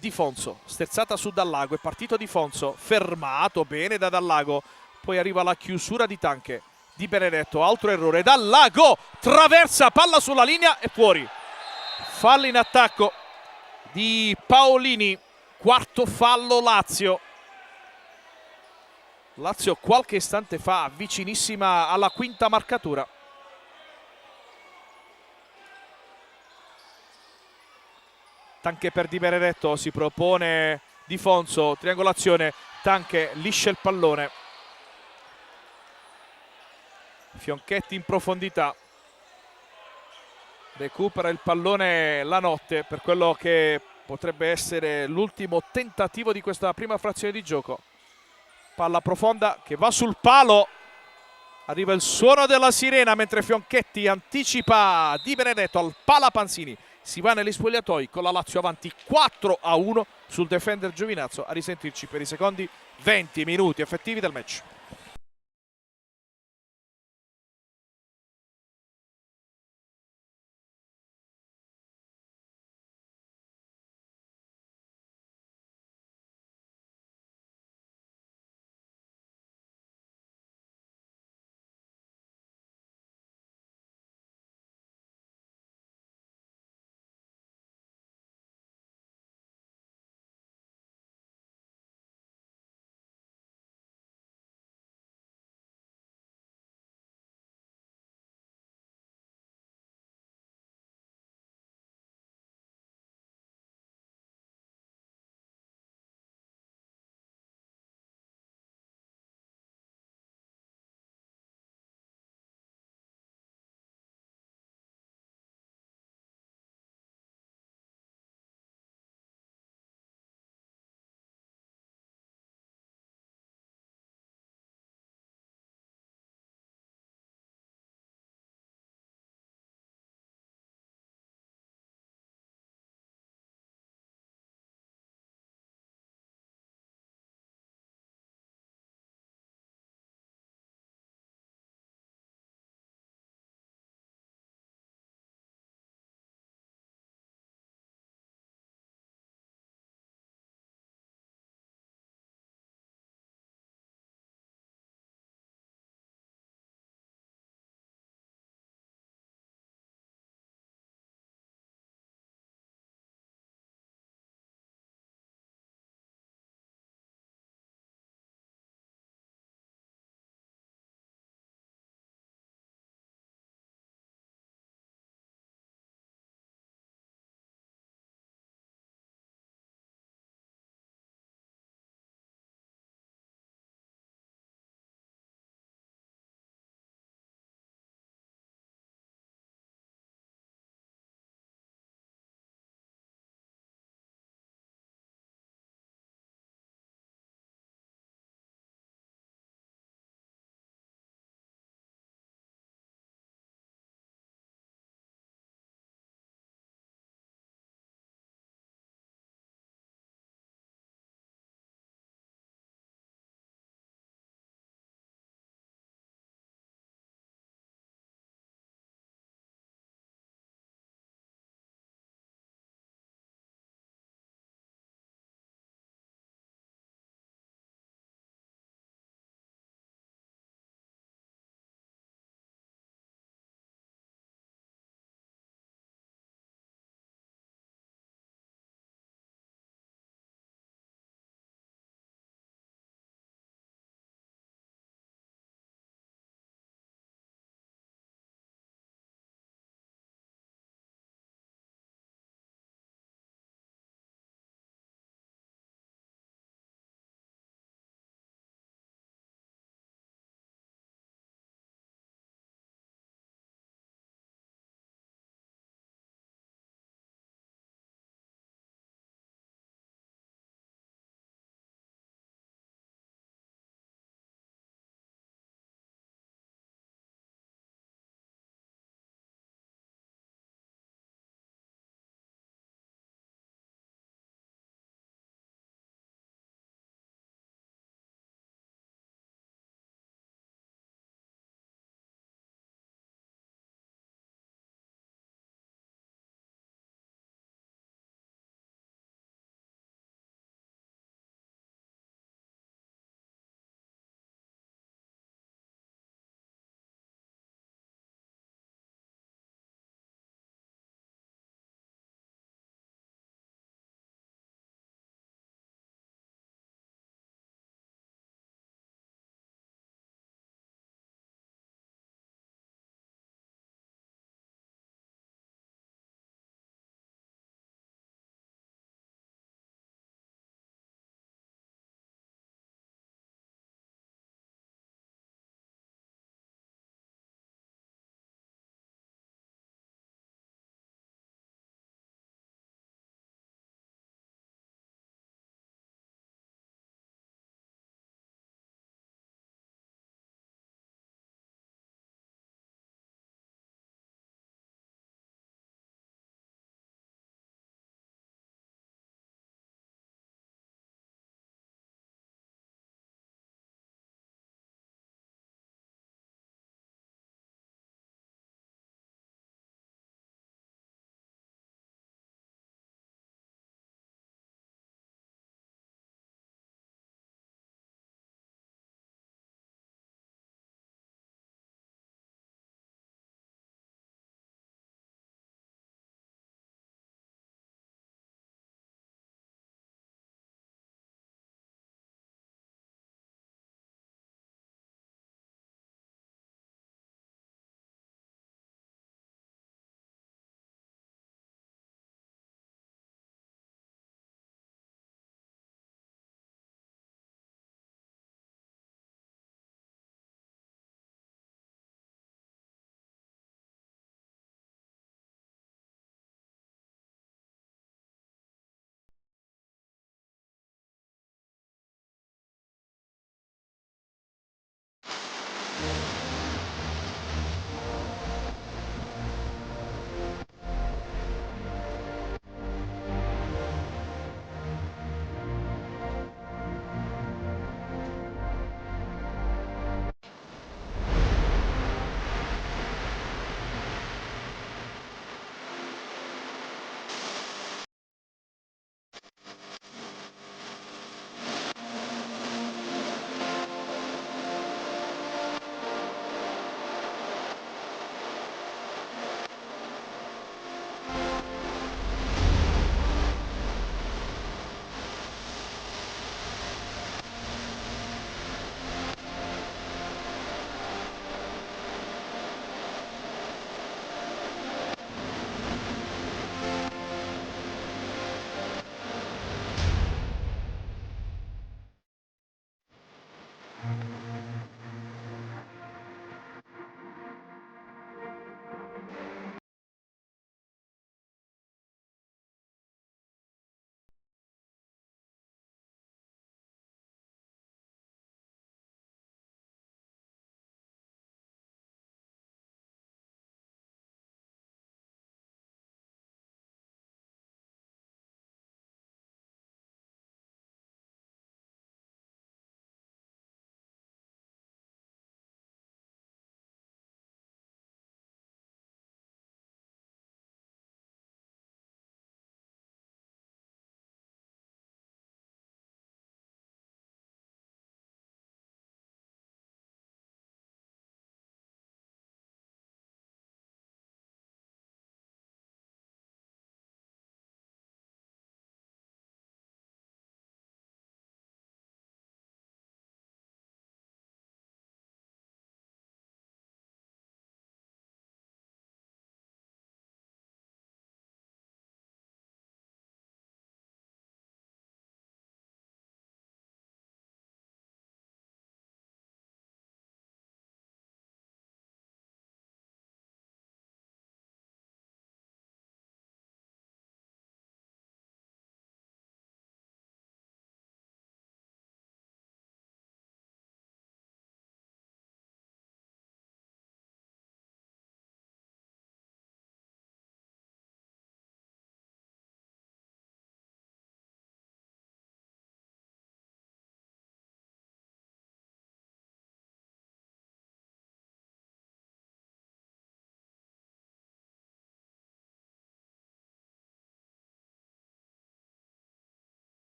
Di Fonso, sterzata su Dal Lago, è partito Di Fonso, fermato bene da Dal Lago, poi arriva la chiusura di Tanche. Di Benedetto, altro errore, Dal Lago, traversa, palla sulla linea e fuori. Fallo in attacco di Paolini, quarto fallo Lazio. Lazio qualche istante fa vicinissima alla quinta marcatura. Tanche per Di Benedetto, si propone Di Fonso, triangolazione, Tanche liscia il pallone. Fionchetti in profondità, recupera il pallone la notte per quello che potrebbe essere l'ultimo tentativo di questa prima frazione di gioco. Palla profonda che va sul palo, arriva il suono della sirena mentre Fionchetti anticipa Di Benedetto al Pala Panzini. Si va negli spogliatoi con la Lazio avanti 4-1 sul defender Giovinazzo. A risentirci per i secondi 20 minuti effettivi del match.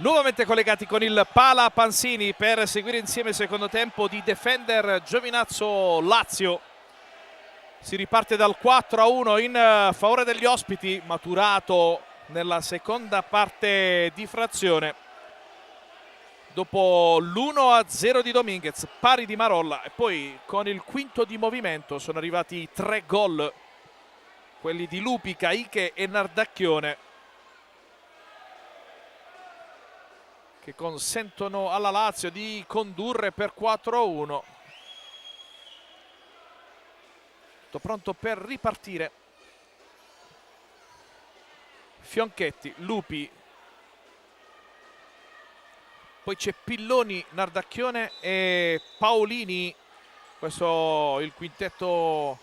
Nuovamente collegati con il Pala Panzini per seguire insieme il secondo tempo di Defender Giovinazzo Lazio. Si riparte dal 4-1 in favore degli ospiti, maturato nella seconda parte di frazione. Dopo l'1-0 di Dominguez, pari di Marolla, e poi con il quinto di movimento sono arrivati 3 gol, quelli di Lupi, Caiche e Nardacchione, che consentono alla Lazio di condurre per 4-1. Tutto pronto per ripartire. Fionchetti, Lupi, poi c'è Pilloni, Nardacchione e Paolini. Questo è il quintetto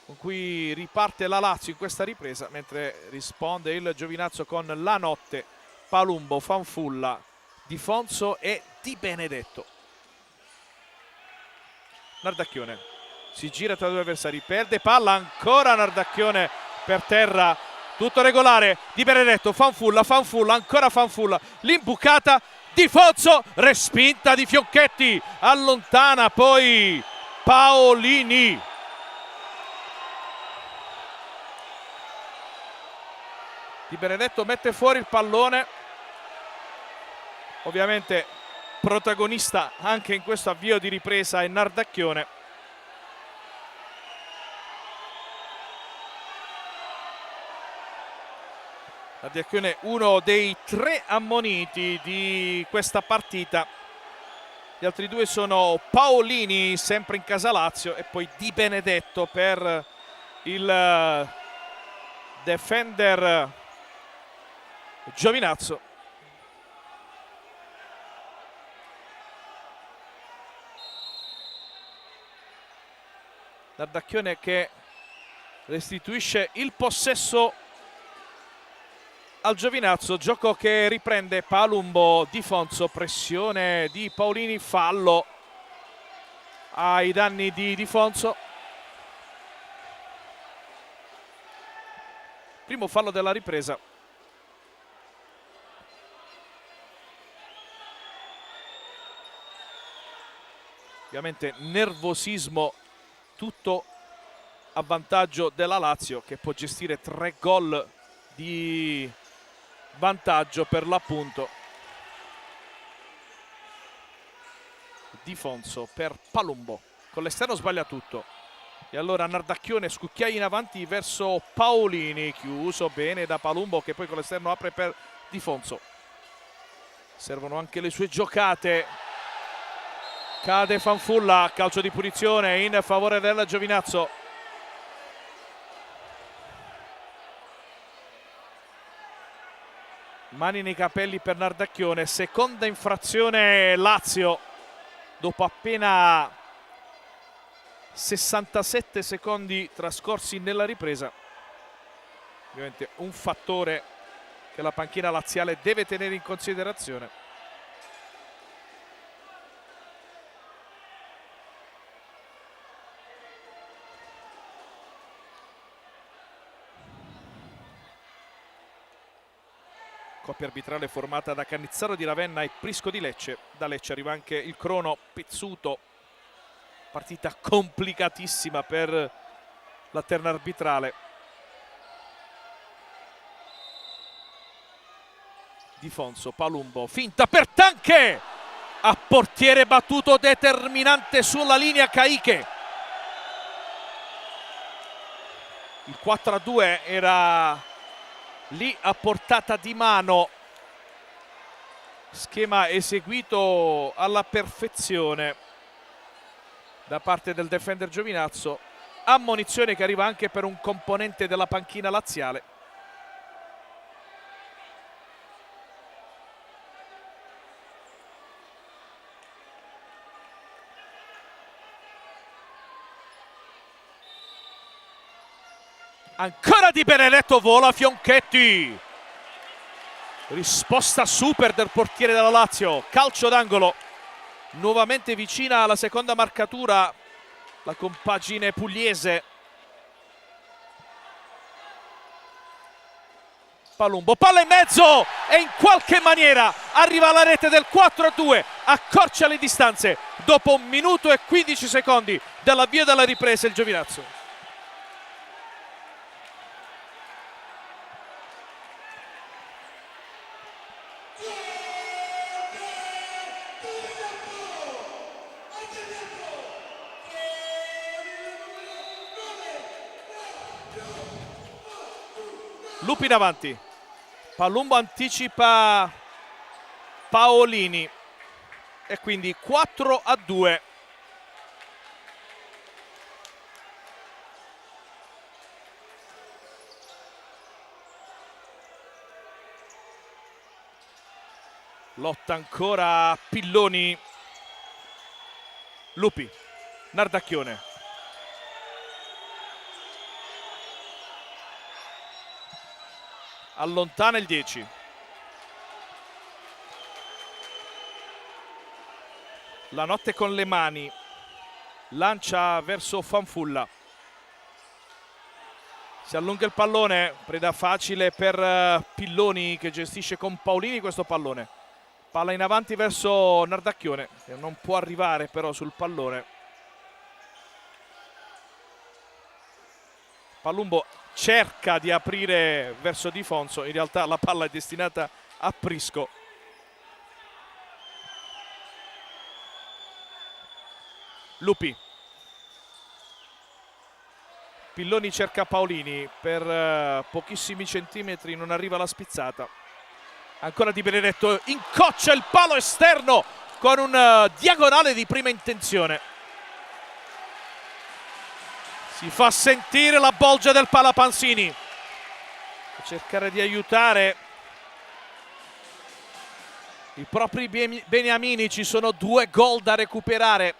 con cui riparte la Lazio in questa ripresa, mentre risponde il Giovinazzo con La Notte, Palumbo, Fanfulla, Di Fonso e Di Benedetto. Nardacchione si gira tra due avversari, perde palla, ancora Nardacchione per terra, tutto regolare. Di Benedetto, Fanfulla, ancora Fanfulla, l'imbucata, Di Fonso, respinta di Fiocchetti, allontana poi Paolini. Di Benedetto mette fuori il pallone, ovviamente protagonista anche in questo avvio di ripresa è Nardacchione. Nardacchione, uno dei 3 ammoniti di questa partita. Gli altri 2 sono Paolini, sempre in casa Lazio, e poi Di Benedetto per il Defender Giovinazzo. Nardacchione che restituisce il possesso al Giovinazzo, gioco che riprende Palumbo, Di Fonso, pressione di Paolini, fallo ai danni di Di Fonso. Primo fallo della ripresa. Ovviamente nervosismo, tutto a vantaggio della Lazio, che può gestire 3 gol di vantaggio per l'appunto. Di Fonso per Palumbo, con l'esterno sbaglia tutto, e allora Nardacchione scucchiaia in avanti verso Paolini, chiuso bene da Palumbo, che poi con l'esterno apre per Di Fonso. Servono anche le sue giocate. Cade Fanfulla, calcio di punizione in favore del Giovinazzo. Mani nei capelli per Nardacchione, seconda infrazione Lazio dopo appena 67 secondi trascorsi nella ripresa. Ovviamente un fattore che la panchina laziale deve tenere in considerazione. Coppia arbitrale formata da Cannizzaro di Ravenna e Prisco di Lecce. Da Lecce arriva anche il crono Pizzuto. Partita complicatissima per la terna arbitrale. Di Fonso, Palumbo, finta per Tanche, a portiere battuto, determinante sulla linea Caiche. Il 4-2 era lì a portata di mano, schema eseguito alla perfezione da parte del Defender Giovinazzo. Ammonizione che arriva anche per un componente della panchina laziale. Ancora Di Benedetto, vola Fionchetti, risposta super del portiere della Lazio, calcio d'angolo, nuovamente vicina alla seconda marcatura la compagine pugliese. Palumbo, palla in mezzo e in qualche maniera arriva alla rete del 4-2, accorcia le distanze dopo 1 minuto e 15 secondi dall'avvio della ripresa il Giovinazzo. Lupi in avanti, Palumbo anticipa Paolini e quindi 4-2. Lotta ancora Pilloni, Lupi, Nardacchione. Allontana il 10. La notte con le mani, lancia verso Fanfulla. Si allunga il pallone, preda facile per Pilloni che gestisce con Paolini questo pallone. Palla in avanti verso Nardacchione, che non può arrivare però sul pallone. Palumbo cerca di aprire verso Di Fonso, in realtà la palla è destinata a Prisco. Lupi. Pilloni cerca Paolini, per pochissimi centimetri non arriva la spizzata. Ancora Di Benedetto, incoccia il palo esterno con un diagonale di prima intenzione. Si fa sentire la bolgia del Palapansini. A cercare di aiutare i propri beniamini. Ci sono 2 gol da recuperare.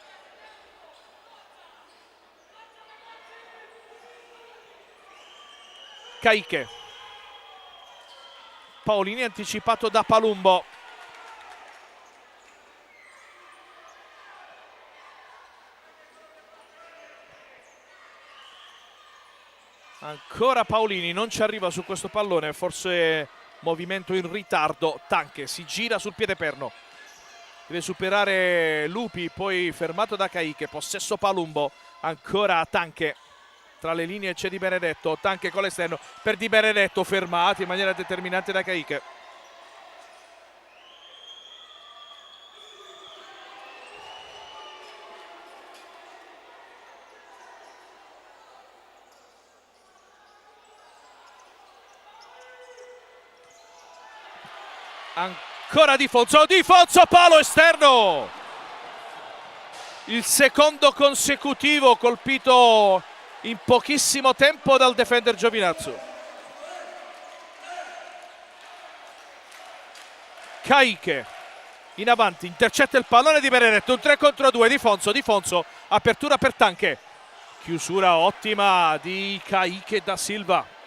Caiche. Paolini anticipato da Palumbo. Ancora Paolini, non ci arriva su questo pallone, forse movimento in ritardo. Tanche si gira sul piede perno, deve superare Lupi, poi fermato da Caiche. Possesso Palumbo, ancora Tanche, tra le linee c'è Di Benedetto. Tanche con l'esterno per Di Benedetto, fermato in maniera determinante da Caiche. Ancora Di Fonso, palo esterno, il secondo consecutivo colpito in pochissimo tempo dal defender Giovinazzo. Caiche in avanti, intercetta il pallone Di Benedetto, un 3 contro 2. Di Fonso, apertura per Tanche, chiusura ottima di Caiche da Silva.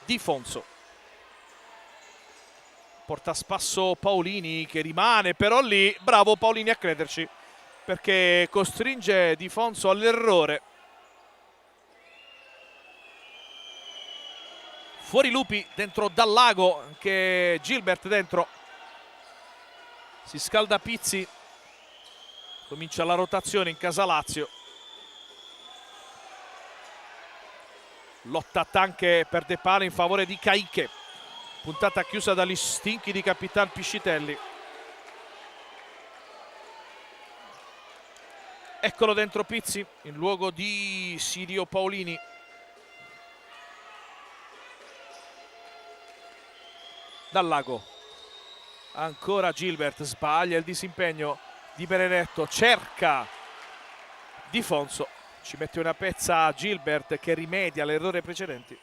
Di Fonso porta a spasso Paolini che rimane però lì. Bravo Paolini a crederci, perché costringe Di Fonso all'errore. Fuori Lupi, dentro Dallago, anche Gilbert dentro. Si scalda Pizzi, comincia la rotazione in casa Lazio. Lotta Tanche, perde palo in favore di Caiche. Puntata chiusa dagli stinchi di Capitan Piscitelli. Eccolo dentro Pizzi in luogo di Sirio Paolini. Dallago, ancora Gilbert, sbaglia il disimpegno. Di Benedetto cerca Di Fonso. Ci mette una pezza a Gilbert che rimedia l'errore precedente.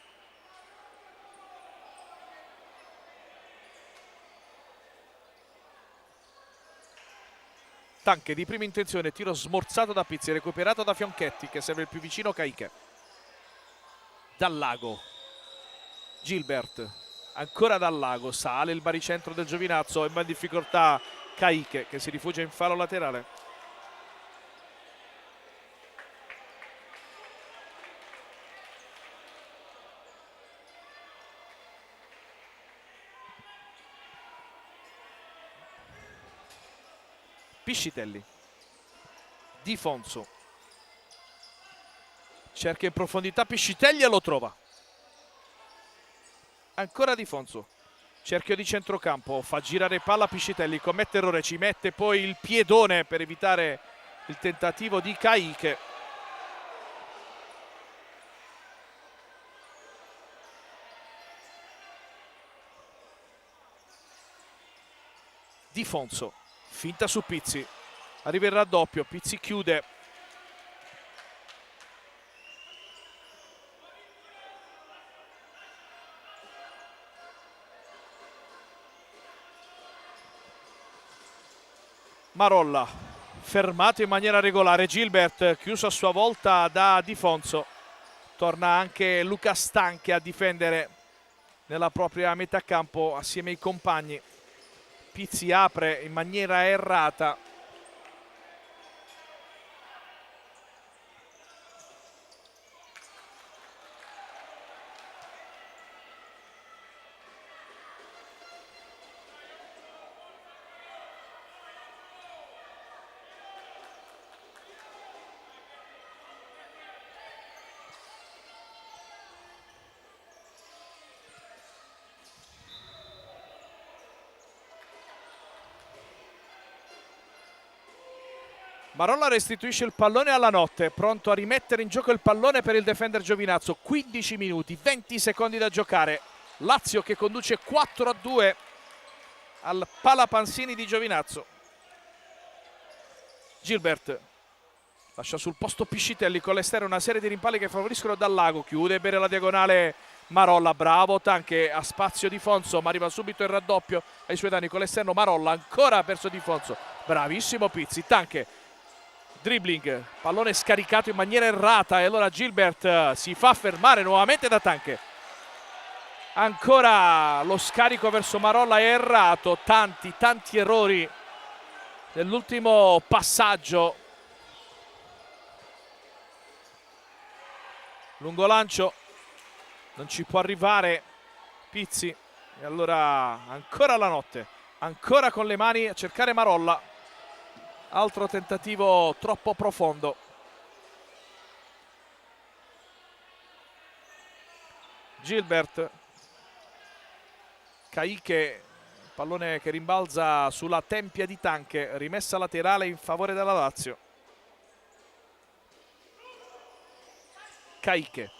Tanche di prima intenzione, tiro smorzato da Pizzi, recuperato da Fionchetti che serve il più vicino Caiche. Dallago, Gilbert, ancora Dallago, sale il baricentro del Giovinazzo e va in difficoltà Caiche che si rifugia in fallo laterale. Piscitelli, Di Fonso, cerca in profondità Piscitelli e lo trova. Ancora Di Fonso, cerchio di centrocampo, fa girare palla Piscitelli, commette errore, ci mette poi il piedone per evitare il tentativo di Caicche. Di Fonso, finta su Pizzi, arriva il raddoppio, Pizzi chiude. Marolla, fermato in maniera regolare, Gilbert chiuso a sua volta da Di Fonso. Torna anche Luca Stanchi a difendere nella propria metà campo assieme ai compagni. Pizzi apre in maniera errata. Marolla restituisce il pallone alla Notte, pronto a rimettere in gioco il pallone per il defender Giovinazzo. 15 minuti, 20 secondi da giocare. Lazio che conduce 4-2 al Palapansini di Giovinazzo. Gilbert lascia sul posto Piscitelli, con l'esterno una serie di rimpalli che favoriscono Dal Lago. Chiude bene la diagonale Marolla, bravo Tanche, a spazio Di Fonso, ma arriva subito il raddoppio ai suoi danni con l'esterno Marolla, ancora perso Di Fonso. Bravissimo Pizzi, Tanche. Dribbling, pallone scaricato in maniera errata e allora Gilbert si fa fermare nuovamente da Tanche. Ancora lo scarico verso Marolla è errato, tanti errori nell'ultimo passaggio. Lungo lancio, non ci può arrivare Pizzi e allora ancora la Notte, ancora con le mani a cercare Marolla. Altro tentativo troppo profondo. Gilbert, Caicche, pallone che rimbalza sulla tempia di Tanche, rimessa laterale in favore della Lazio. Caicche,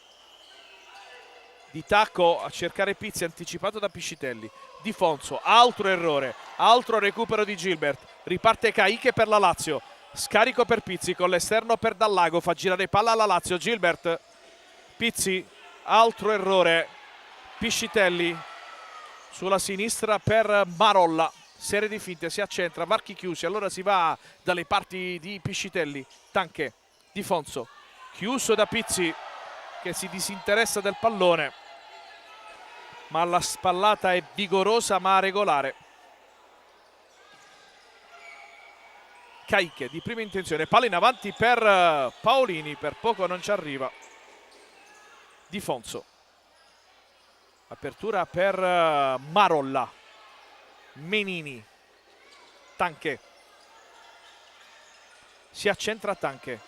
di tacco a cercare Pizzi, anticipato da Piscitelli. Di Fonso, altro errore, altro recupero di Gilbert. Riparte Caicche per la Lazio, scarico per Pizzi con l'esterno per Dal Lago, fa girare palla alla Lazio. Gilbert, Pizzi, altro errore. Piscitelli sulla sinistra per Marolla, serie di finte, si accentra, varchi chiusi, allora si va dalle parti di Piscitelli. Tanche, Di Fonso, chiuso da Pizzi che si disinteressa del pallone, ma la spallata è vigorosa ma regolare. Caicche di prima intenzione, palla in avanti per Paolini, per poco non ci arriva. Di Fonso, apertura per Marolla, Menini, Tanche, si accentra Tanche,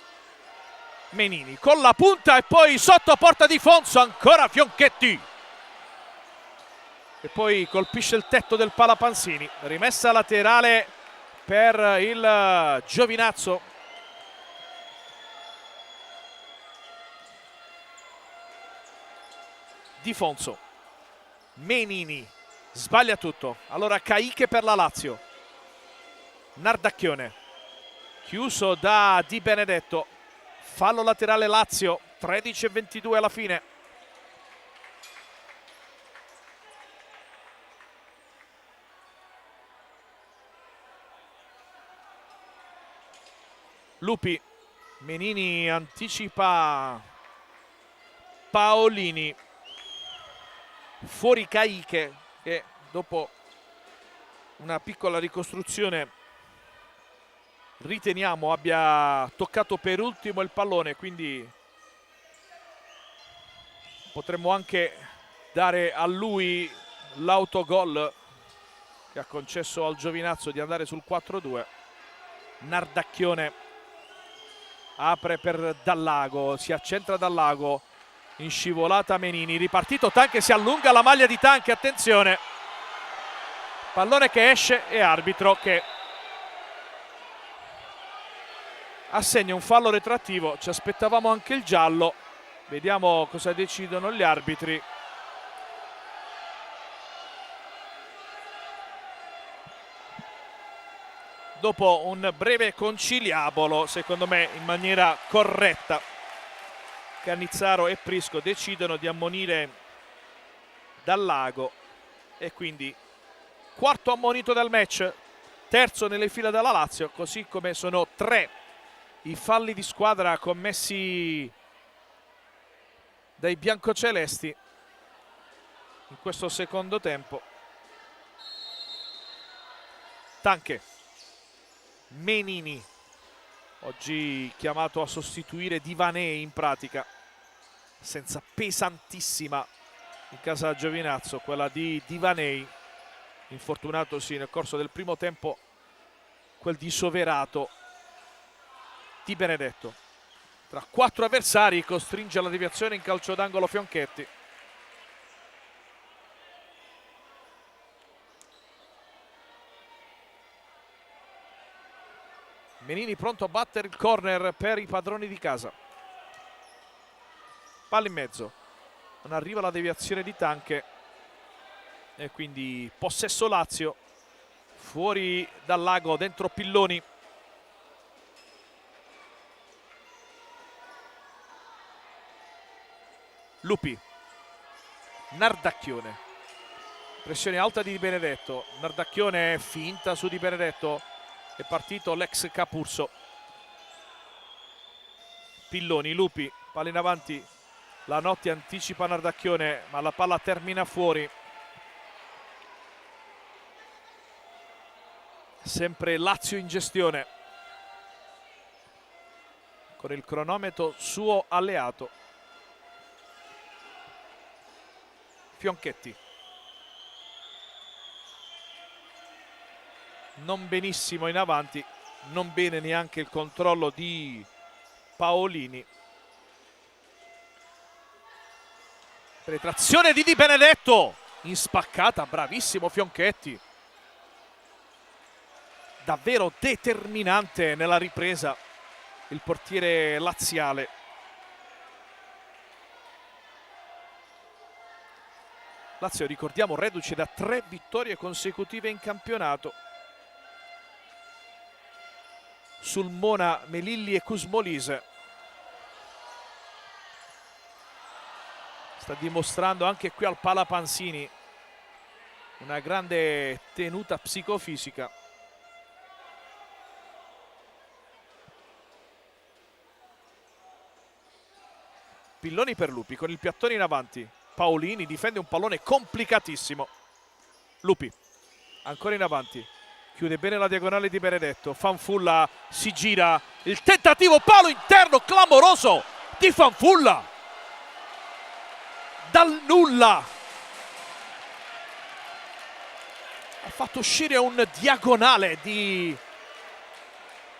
Menini con la punta e poi sotto porta Di Fonso, ancora Fionchetti e poi colpisce il tetto del Palapansini. Rimessa laterale per il Giovinazzo. Di Fonso, Menini, sbaglia tutto, allora Caicche per la Lazio. Nardacchione, chiuso da Di Benedetto, fallo laterale Lazio, 13-22 alla fine. Lupi, Menini anticipa Paolini, fuori Caicche che dopo una piccola ricostruzione riteniamo abbia toccato per ultimo il pallone, quindi potremmo anche dare a lui l'autogol che ha concesso al Giovinazzo di andare sul 4-2. Nardacchione apre per Dallago, si accentra Dallago, in scivolata Menini, ripartito Tanche, si allunga la maglia di Tanche, attenzione, pallone che esce e arbitro che assegna un fallo retrattivo. Ci aspettavamo anche il giallo, vediamo cosa decidono gli arbitri. Dopo un breve conciliabolo, secondo me in maniera corretta, Cannizzaro e Prisco decidono di ammonire Dallago e quindi quarto ammonito del match, terzo nelle fila della Lazio, così come sono 3 i falli di squadra commessi dai biancocelesti in questo secondo tempo. Tanche, Menini, oggi chiamato a sostituire Divanei in pratica, senza pesantissima in casa Giovinazzo, quella di Divanei, infortunatosi nel corso del primo tempo quel di Soverato. Di Benedetto tra 4 avversari costringe alla deviazione in calcio d'angolo Fionchetti. Menini pronto a battere il corner per i padroni di casa. Palla in mezzo, non arriva la deviazione di Tanche e quindi possesso Lazio. Fuori dal lago, dentro Pilloni. Lupi, Nardacchione, pressione alta di Di Benedetto, Nardacchione finta su Di Benedetto, è partito l'ex Capurso. Pilloni, Lupi, palla in avanti, la Notti anticipa Nardacchione ma la palla termina fuori. Sempre Lazio in gestione con il cronometro suo alleato. Fionchetti, non benissimo in avanti, non bene neanche il controllo di Paolini. Penetrazione di Di Benedetto in spaccata, bravissimo Fionchetti, davvero determinante nella ripresa il portiere laziale. Lazio, ricordiamo, reduce da 3 vittorie consecutive in campionato sul Mona, Melilli e Cusmolise. Sta dimostrando anche qui al Pala Panzini una grande tenuta psicofisica. Pilloni per Lupi con il piattone in avanti. Paolini difende un pallone complicatissimo. Lupi ancora in avanti, chiude bene la diagonale di Benedetto. Fanfulla si gira, il tentativo, palo interno clamoroso di Fanfulla dal nulla, ha fatto uscire un diagonale di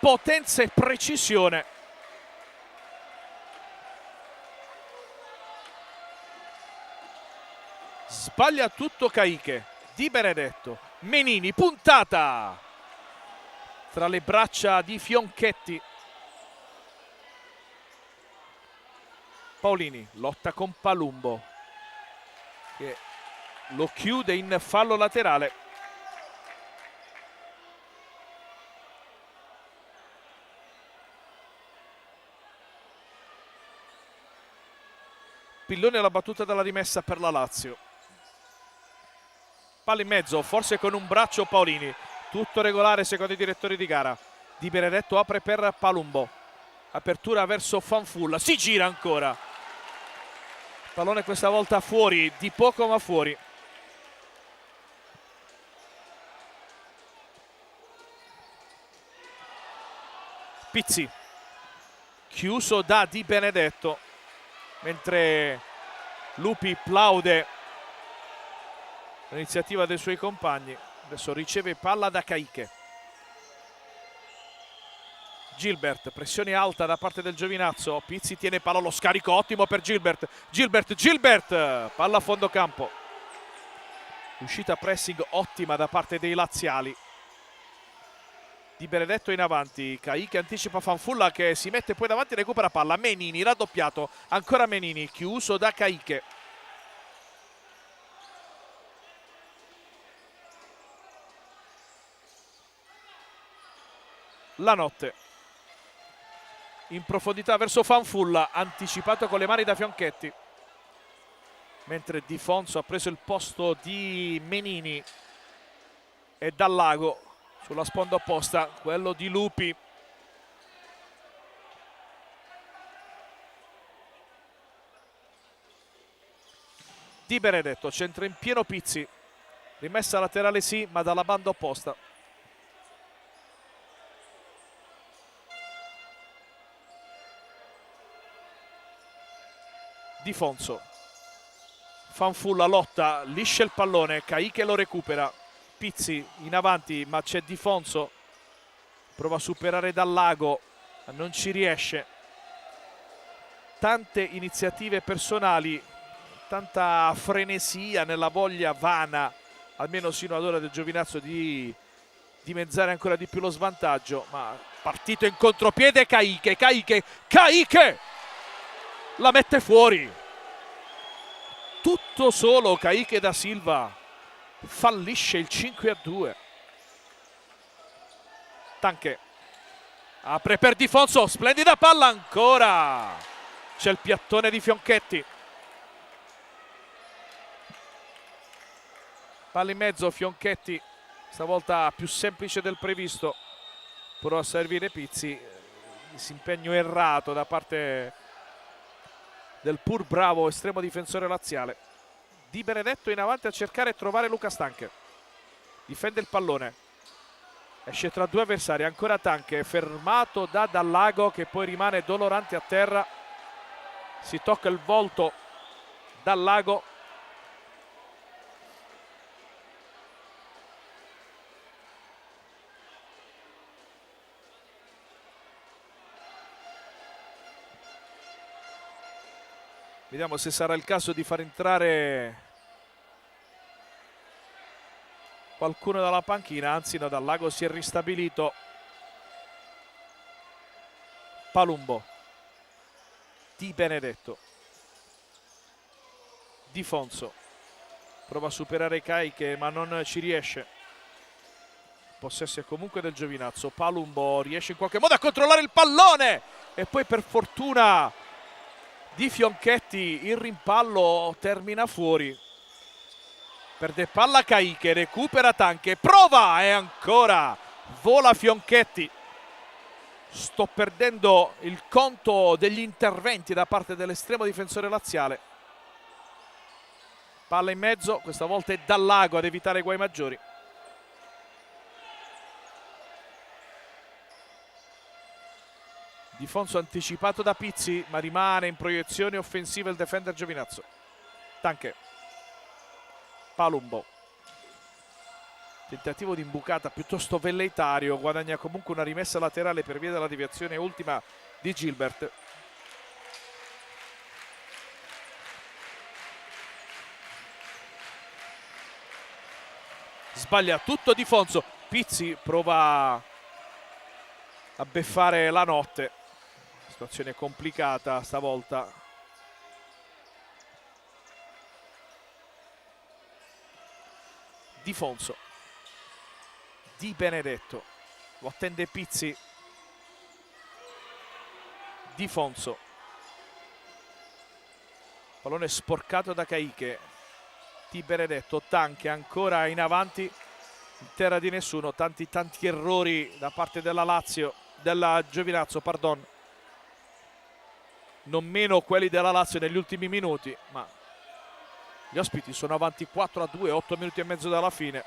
potenza e precisione. Sbaglia tutto Caiche. Di Benedetto, Menini, puntata tra le braccia di Fionchetti. Paolini lotta con Palumbo che lo chiude in fallo laterale. Pilloni alla battuta dalla rimessa per la Lazio. Palla in mezzo, forse con un braccio Paolini. Tutto regolare secondo i direttori di gara. Di Benedetto apre per Palumbo. Apertura verso Fanfulla. Si gira ancora. Pallone questa volta fuori, di poco ma fuori. Pizzi. Chiuso da Di Benedetto. Mentre Lupi plaude l'iniziativa dei suoi compagni. Adesso riceve palla da Caiche. Gilbert, pressione alta da parte del Giovinazzo. Pizzi tiene palla, lo scarico ottimo per Gilbert. Gilbert, palla a fondo campo. Uscita pressing ottima da parte dei laziali. Di Benedetto in avanti, Caì che anticipa Fanfulla che si mette poi davanti e recupera palla. Menini, raddoppiato, ancora Menini, chiuso da Caiche. La notte in profondità verso Fanfulla, anticipato con le mani da Fionchetti, mentre Di Fonso ha preso il posto di Menini e Dallago sulla sponda opposta, quello di Lupi. Di Benedetto, centra in pieno Pizzi, rimessa laterale sì, ma dalla banda opposta. Di Fonso, Fanfulla lotta, liscia il pallone, Caì che lo recupera. Pizzi in avanti, ma c'è Di Fonso, prova a superare Dallago, ma non ci riesce. Tante iniziative personali, tanta frenesia nella voglia vana, almeno sino ad ora, del Giovinazzo di dimezzare ancora di più lo svantaggio, ma partito in contropiede Caiche la mette fuori. Tutto solo Caiche da Silva fallisce il 5-2. Tanche apre per Di Fonso, splendida palla ancora. C'è il piattone di Fionchetti. Palla in mezzo, Fionchetti stavolta più semplice del previsto, prova a servire Pizzi. Disimpegno errato da parte del pur bravo estremo difensore laziale. Di Benedetto in avanti a cercare e trovare Luca Stanche, difende il pallone, esce tra due avversari, ancora Tanche, fermato da Dallago che poi rimane dolorante a terra, si tocca il volto Dallago. Vediamo se sarà il caso di far entrare qualcuno dalla panchina, anzi no, Dallago si è ristabilito. Palumbo, Di Benedetto, Di Fonso, prova a superare Caiche ma non ci riesce. Possesso è comunque del Giovinazzo. Palumbo riesce in qualche modo a controllare il pallone e poi per fortuna di Fionchetti il rimpallo termina fuori. Perde palla Caiche, recupera Tanche, prova e ancora vola Fionchetti. Sto perdendo il conto degli interventi da parte dell'estremo difensore laziale. Palla in mezzo, questa volta è Dallago ad evitare guai maggiori. Di Fonso anticipato da Pizzi, ma rimane in proiezione offensiva il defender Giovinazzo. Tanche, Palumbo, tentativo di imbucata piuttosto velleitario, guadagna comunque una rimessa laterale per via della deviazione ultima di Gilbert. Sbaglia tutto Di Fonso, Pizzi prova a beffare la notte. Situazione complicata stavolta. Di Fonso, Di Benedetto, lo attende Pizzi. Di Fonso, pallone sporcato da Caiche. Di Benedetto, Tanche ancora in avanti in terra di nessuno. Tanti errori da parte della Lazio, della Giovinazzo, pardon, non meno quelli della Lazio negli ultimi minuti, ma gli ospiti sono avanti 4-2, 8 minuti e mezzo dalla fine.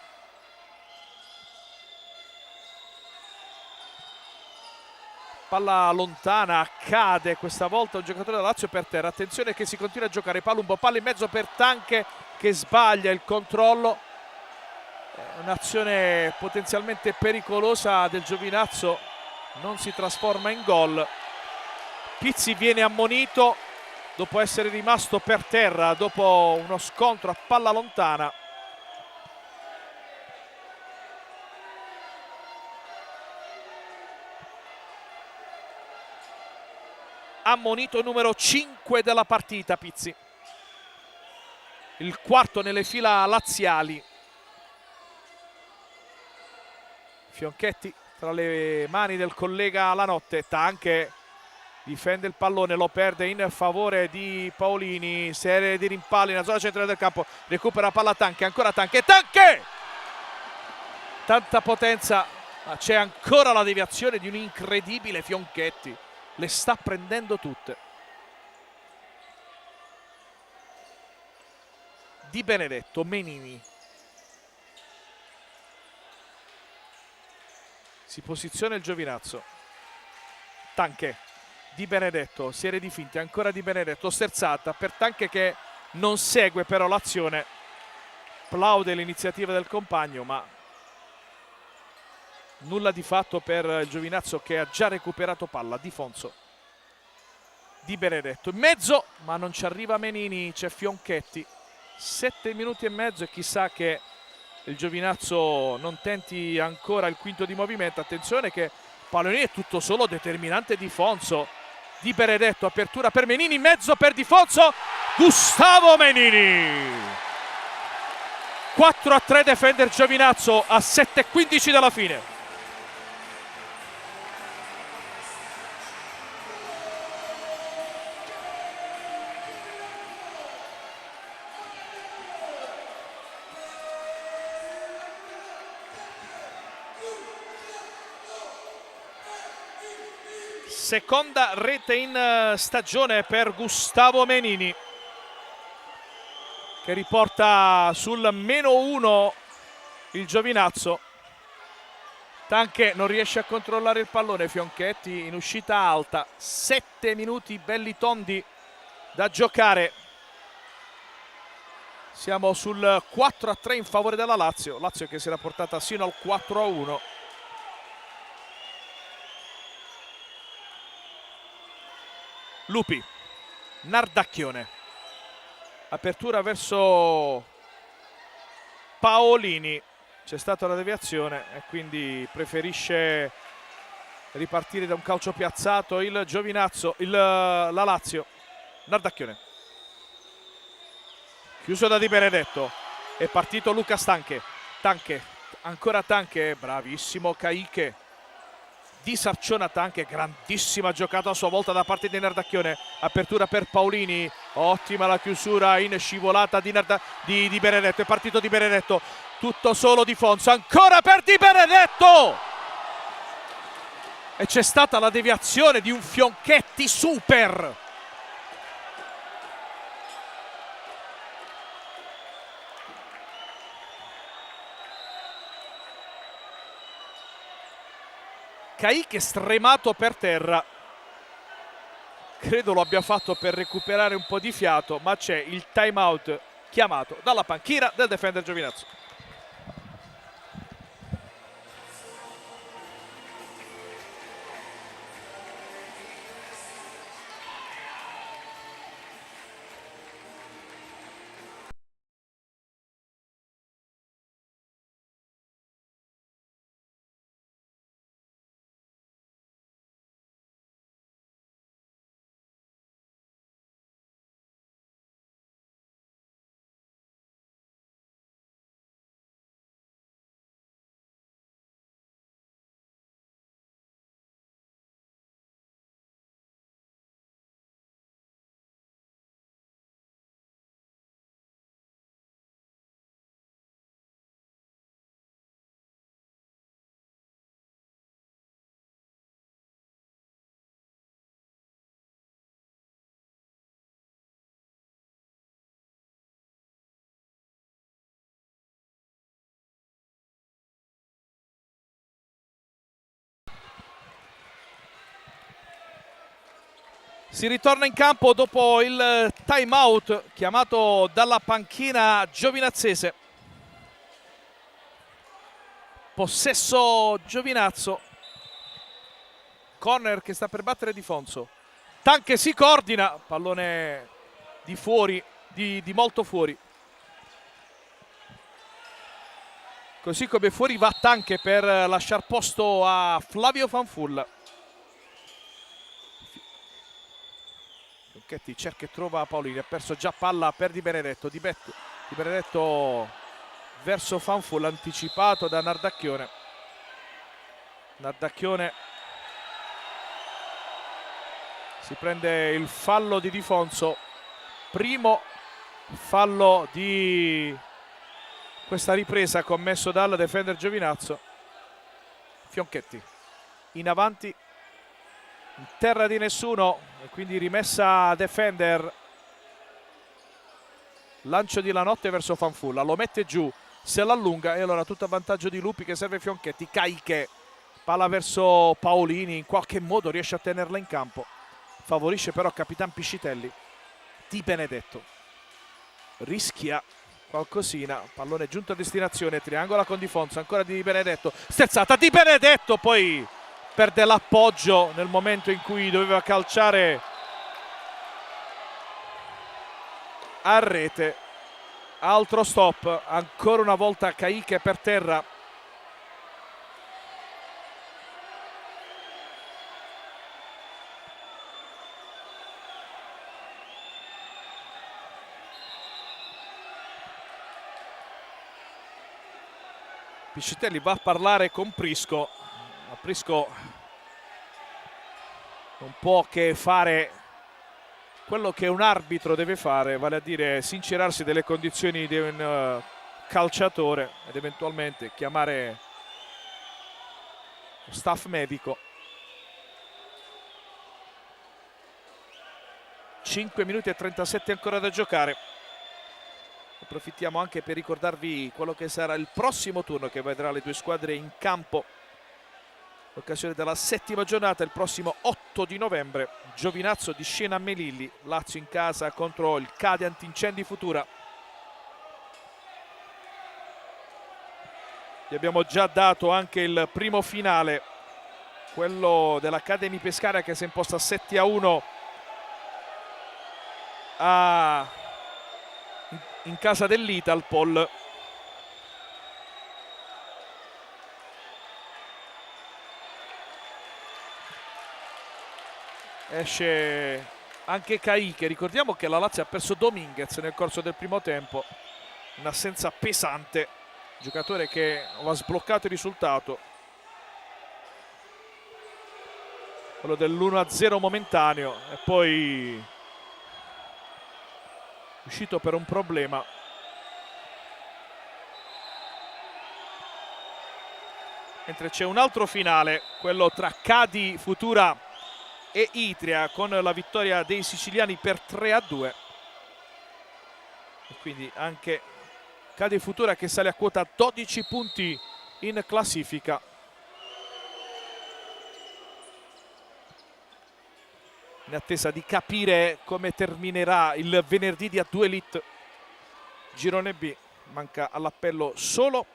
Palla lontana, cade questa volta un giocatore della Lazio per terra. Attenzione che si continua a giocare. Palumbo, palla in mezzo per Tanche che sbaglia il controllo. Un'azione potenzialmente pericolosa del Giovinazzo non si trasforma in gol. Pizzi viene ammonito dopo essere rimasto per terra dopo uno scontro a palla lontana. Ammonito numero 5 della partita Pizzi, il quarto nelle fila laziali. Fionchetti tra le mani del collega Lanotte, Tanche difende il pallone, lo perde in favore di Paolini, serie di rimpalli nella zona centrale del campo, recupera palla Tanche, ancora Tanche, tanta potenza, ma c'è ancora la deviazione di un incredibile Fionchetti, le sta prendendo tutte. Di Benedetto, Menini, si posiziona il Giovinazzo, Tanche, Di Benedetto, serie di finte, ancora Di Benedetto, sterzata per Tanche che non segue però l'azione, plaude l'iniziativa del compagno ma nulla di fatto per il Giovinazzo che ha già recuperato palla. Di Fonso, Di Benedetto in mezzo ma non ci arriva Menini, c'è Fionchetti, 7 minuti e mezzo e chissà che il Giovinazzo non tenti ancora il quinto di movimento. Attenzione che Paolini è tutto solo, determinante Di Fonso. Di Benedetto, apertura per Menini, in mezzo per Di Fonso, Gustavo Menini. 4-3 difende il Giovinazzo a 7:15 dalla fine. Seconda rete in stagione per Gustavo Menini, che riporta sul -1 il Giovinazzo. Tanche non riesce a controllare il pallone, Fionchetti in uscita alta, 7 minuti belli tondi da giocare. Siamo sul 4-3 in favore della Lazio, Lazio che si era portata sino al 4-1. Lupi, Nardacchione, apertura verso Paolini, c'è stata la deviazione e quindi preferisce ripartire da un calcio piazzato il Giovinazzo, la Lazio. Nardacchione, chiuso da Di Benedetto, è partito Lucas Tanche, ancora Tanche, bravissimo Caiche. Di Sarciona Tanche, grandissima giocata a sua volta da parte di Nardacchione, apertura per Paolini, ottima la chiusura in scivolata di Benedetto, è partito Di Benedetto, tutto solo Di Fonso, ancora per Di Benedetto e c'è stata la deviazione di un Fionchetti super. Caiche stremato per terra, credo lo abbia fatto per recuperare un po' di fiato, ma c'è il time out chiamato dalla panchina del defender Giovinazzo. Si ritorna in campo dopo il time out chiamato dalla panchina giovinazzese. Possesso Giovinazzo. corner che sta per battere Di Fonso. Tanche si coordina, pallone di fuori, di molto fuori. Così come fuori va Tanche per lasciar posto a Flavio Fanfulla. Fiocchetti cerca e trova Paolini, ha perso già palla per Di Benedetto. Di Benedetto verso Fanfulla, anticipato da Nardacchione. Nardacchione si prende il fallo di Di Fonso, primo fallo di questa ripresa commesso dal defender Giovinazzo. Fiocchetti in avanti, in terra di nessuno, e quindi rimessa defender. Lancio di Lanotte verso Fanfulla, lo mette giù, se l'allunga e allora tutto a vantaggio di Lupi che serve Fiocchetti. Caiche, palla verso Paolini, in qualche modo riesce a tenerla in campo, favorisce però Capitan Piscitelli. Di Benedetto rischia qualcosina, pallone giunto a destinazione, triangola con Di Fonso, ancora Di Benedetto, sterzata Di Benedetto, poi perde l'appoggio nel momento in cui doveva calciare a rete. Altro stop, ancora una volta Caiche per terra. Piscitelli va a parlare con Prisco, ma Prisco non può che fare quello che un arbitro deve fare, vale a dire sincerarsi delle condizioni di un calciatore ed eventualmente chiamare lo staff medico. 5 minuti e 37 ancora da giocare. Approfittiamo anche per ricordarvi quello che sarà il prossimo turno che vedrà le due squadre in campo. L'occasione della settima giornata, il prossimo 8 di novembre. Giovinazzo di Scena a Melilli, Lazio in casa contro il Cade Antincendi Futura. Vi abbiamo già dato anche il primo finale, quello dell'Academy Pescara che si è imposta 7-1 in casa dell'Italpol. Esce anche Caiche, ricordiamo che la Lazio ha perso Dominguez nel corso del primo tempo, un'assenza pesante, giocatore che aveva sbloccato il risultato, quello dell'1-0 momentaneo, e poi uscito per un problema. Mentre c'è un altro finale, quello tra Cadi Futura e Itria, con la vittoria dei siciliani per 3-2. E quindi anche Cadi Futura che sale a quota 12 punti in classifica. In attesa di capire come terminerà il venerdì di A2 Elite Girone B, manca all'appello solo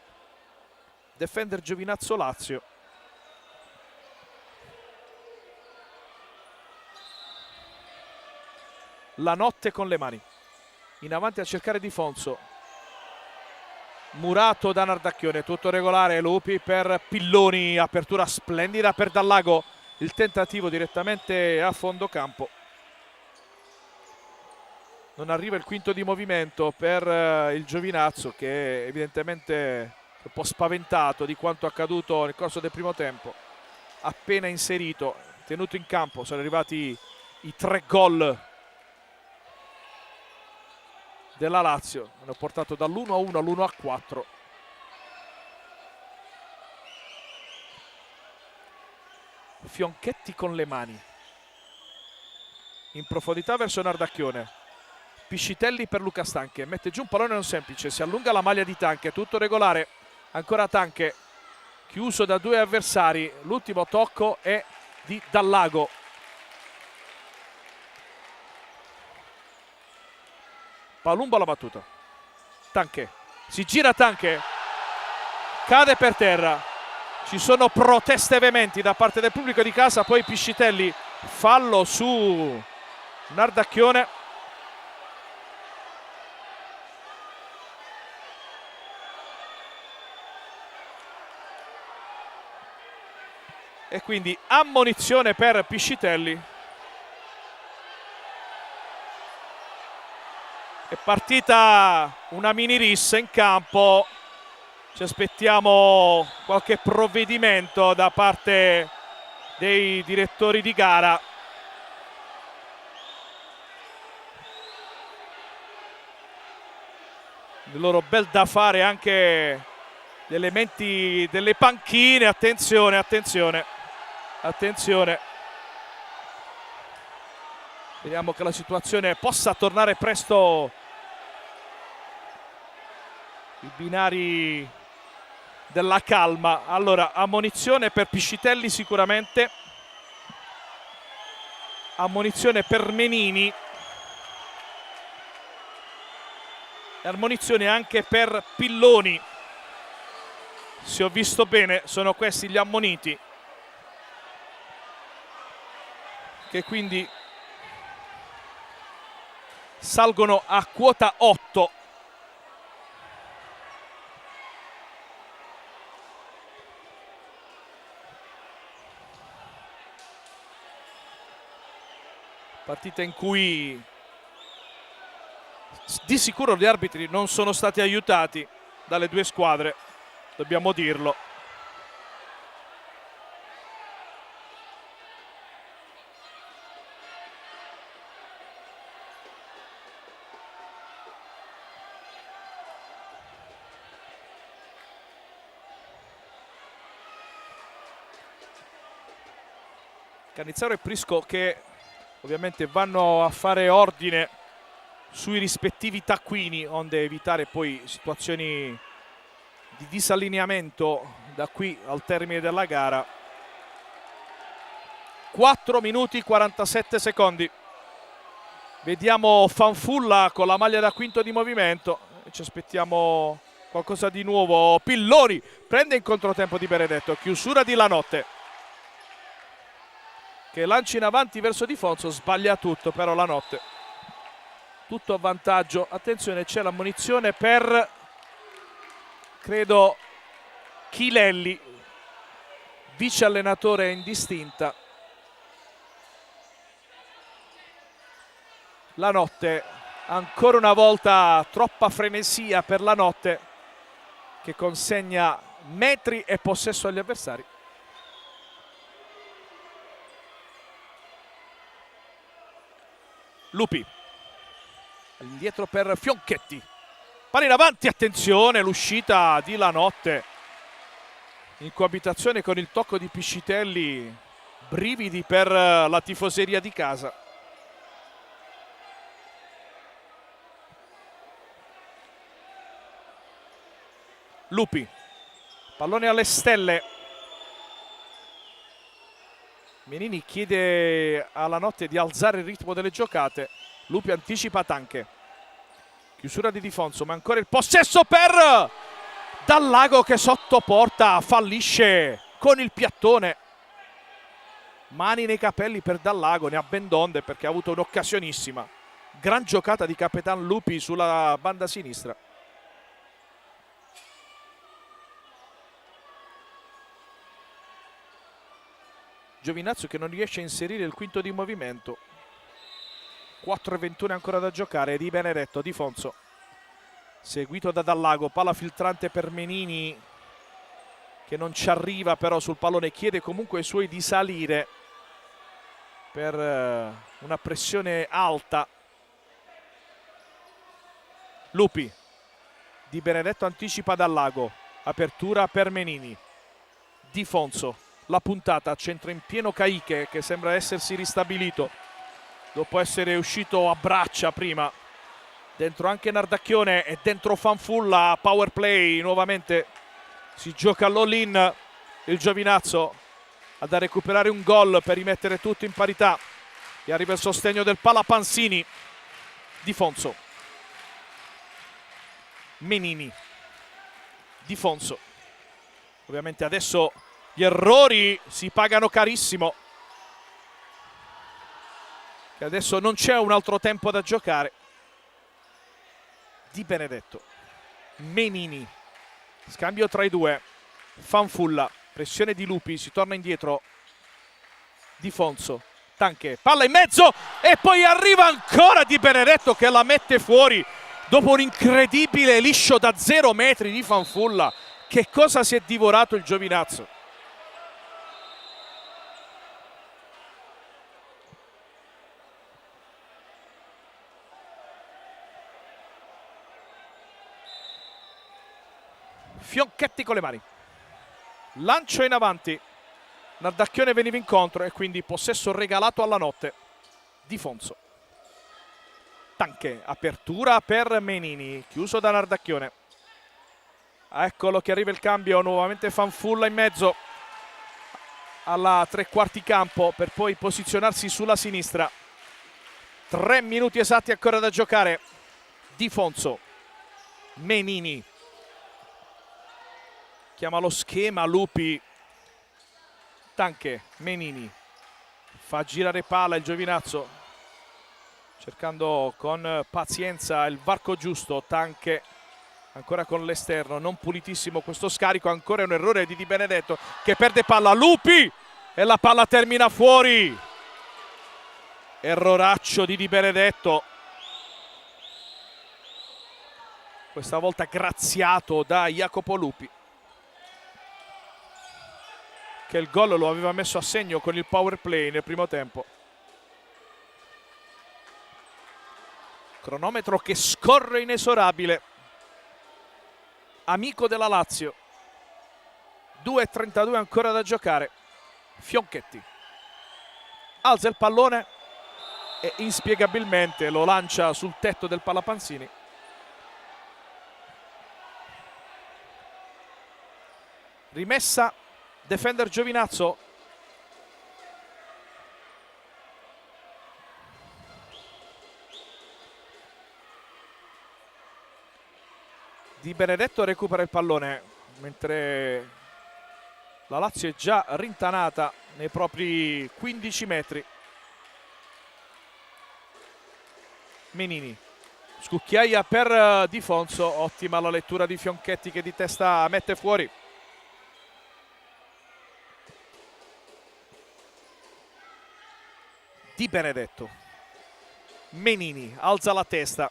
defender Giovinazzo Lazio. Lanotte con le mani in avanti a cercare Di Fonso, murato da Nardacchione, tutto regolare. Lupi per Pilloni, apertura splendida per Dallago, il tentativo direttamente a fondo campo. Non arriva il quinto di movimento per il Giovinazzo, che è evidentemente un po' spaventato di quanto accaduto nel corso del primo tempo. Appena inserito, tenuto in campo, sono arrivati i 3 gol della Lazio, hanno portato dall'1-1 all'1-4. Fiocchetti con le mani in profondità verso Nardacchione. Piscitelli per Luca Stanche, mette giù un pallone non semplice, si allunga la maglia di Tanche, tutto regolare, ancora Tanche chiuso da 2 avversari, l'ultimo tocco è di Dallago. Palumbo alla battuta, Tanche si gira, Tanche cade per terra, Ci sono proteste veementi da parte del pubblico di casa, poi Piscitelli, fallo su Nardacchione. E quindi ammonizione per Piscitelli. È partita una mini rissa in campo. Ci aspettiamo qualche provvedimento da parte dei direttori di gara. Il loro bel da fare anche gli elementi delle panchine. Attenzione, attenzione, attenzione. Vediamo che la situazione possa tornare presto i binari della calma. Allora, ammonizione per Piscitelli sicuramente, ammonizione per Menini e ammonizione anche per Pilloni. Se ho visto bene, sono questi gli ammoniti, che quindi salgono a quota 8. Partita in cui di sicuro gli arbitri non sono stati aiutati dalle due squadre, dobbiamo dirlo. Cannizzaro e Prisco che ovviamente vanno a fare ordine sui rispettivi taccuini, onde evitare poi situazioni di disallineamento da qui al termine della gara. 4 minuti 47 secondi. Vediamo Fanfulla con la maglia da quinto di movimento. Ci aspettiamo qualcosa di nuovo. Pilloni prende in controtempo di Benedetto. Chiusura di Lanotte, che lancia in avanti verso Di Fonso, sbaglia tutto però Lanotte. Tutto a vantaggio. Attenzione, c'è l'ammonizione per, credo, Chilelli, vice allenatore indistinta. Lanotte, ancora una volta troppa frenesia per Lanotte, che consegna metri e possesso agli avversari. Lupi indietro per Fionchetti, palla in avanti, attenzione, l'uscita di Lanotte in coabitazione con il tocco di Piscitelli, brividi per la tifoseria di casa. Lupi, pallone alle stelle. Menini chiede a Lanotte di alzare il ritmo delle giocate. Lupi anticipa Tanche. Chiusura di Fonso, ma ancora il possesso per Dallago, che sotto porta fallisce con il piattone. Mani nei capelli per Dallago, ne ha ben donde perché ha avuto un'occasionissima. Gran giocata di Capitan Lupi sulla banda sinistra. Giovinazzo che non riesce a inserire il quinto di movimento. 4:21 ancora da giocare. Di Benedetto, Di Fonso seguito da Dallago, palla filtrante per Menini che non ci arriva però sul pallone, chiede comunque ai suoi di salire per una pressione alta. Lupi, Di Benedetto anticipa Dallago, apertura per Menini. Di Fonso, la puntata, centra in pieno Caiche che sembra essersi ristabilito dopo essere uscito a braccia prima. Dentro anche Nardacchione e dentro Fanfulla, power play, nuovamente si gioca all'all-in il Giovinazzo ad a recuperare un gol per rimettere tutto in parità, e arriva il sostegno del Palapansini. Di Fonso, Menini, Di Fonso, ovviamente adesso Gli errori si pagano carissimo. Che adesso non c'è un altro tempo da giocare. Di Benedetto, Menini, scambio tra i due, Fanfulla, pressione di Lupi, si torna indietro, Di Fonso, Tanche, palla in mezzo e poi arriva ancora Di Benedetto che la mette fuori dopo un incredibile liscio da 0 metri di Fanfulla. Che cosa si è divorato il Giovinazzo? Fionchetti con le mani, lancio in avanti, Nardacchione veniva incontro e quindi possesso regalato alla notte. Di Fonso, Tanche, apertura per Menini, chiuso da Nardacchione. Eccolo che arriva il cambio, nuovamente Fanfulla in mezzo alla tre quarti campo per poi posizionarsi sulla sinistra. 3 minuti esatti ancora da giocare. Di Fonso, Menini, chiama lo schema Lupi, Tanche, Menini, fa girare palla il Giovinazzo, cercando con pazienza il varco giusto. Tanche ancora con l'esterno, non pulitissimo questo scarico, ancora un errore di Di Benedetto che perde palla, Lupi, e la palla termina fuori. Erroraccio di Di Benedetto, questa volta graziato da Jacopo Lupi, che il gol lo aveva messo a segno con il power play nel primo tempo. Cronometro che scorre inesorabile, amico della Lazio. 2:32 ancora da giocare. Fionchetti alza il pallone e inspiegabilmente lo lancia sul tetto del Pallapanzini. Rimessa, defender Giovinazzo. Di Benedetto recupera il pallone mentre la Lazio è già rintanata nei propri 15 metri. Menini, scucchiaia per Di Fonso, ottima la lettura di Fionchetti che di testa mette fuori. Di Benedetto, Menini alza la testa,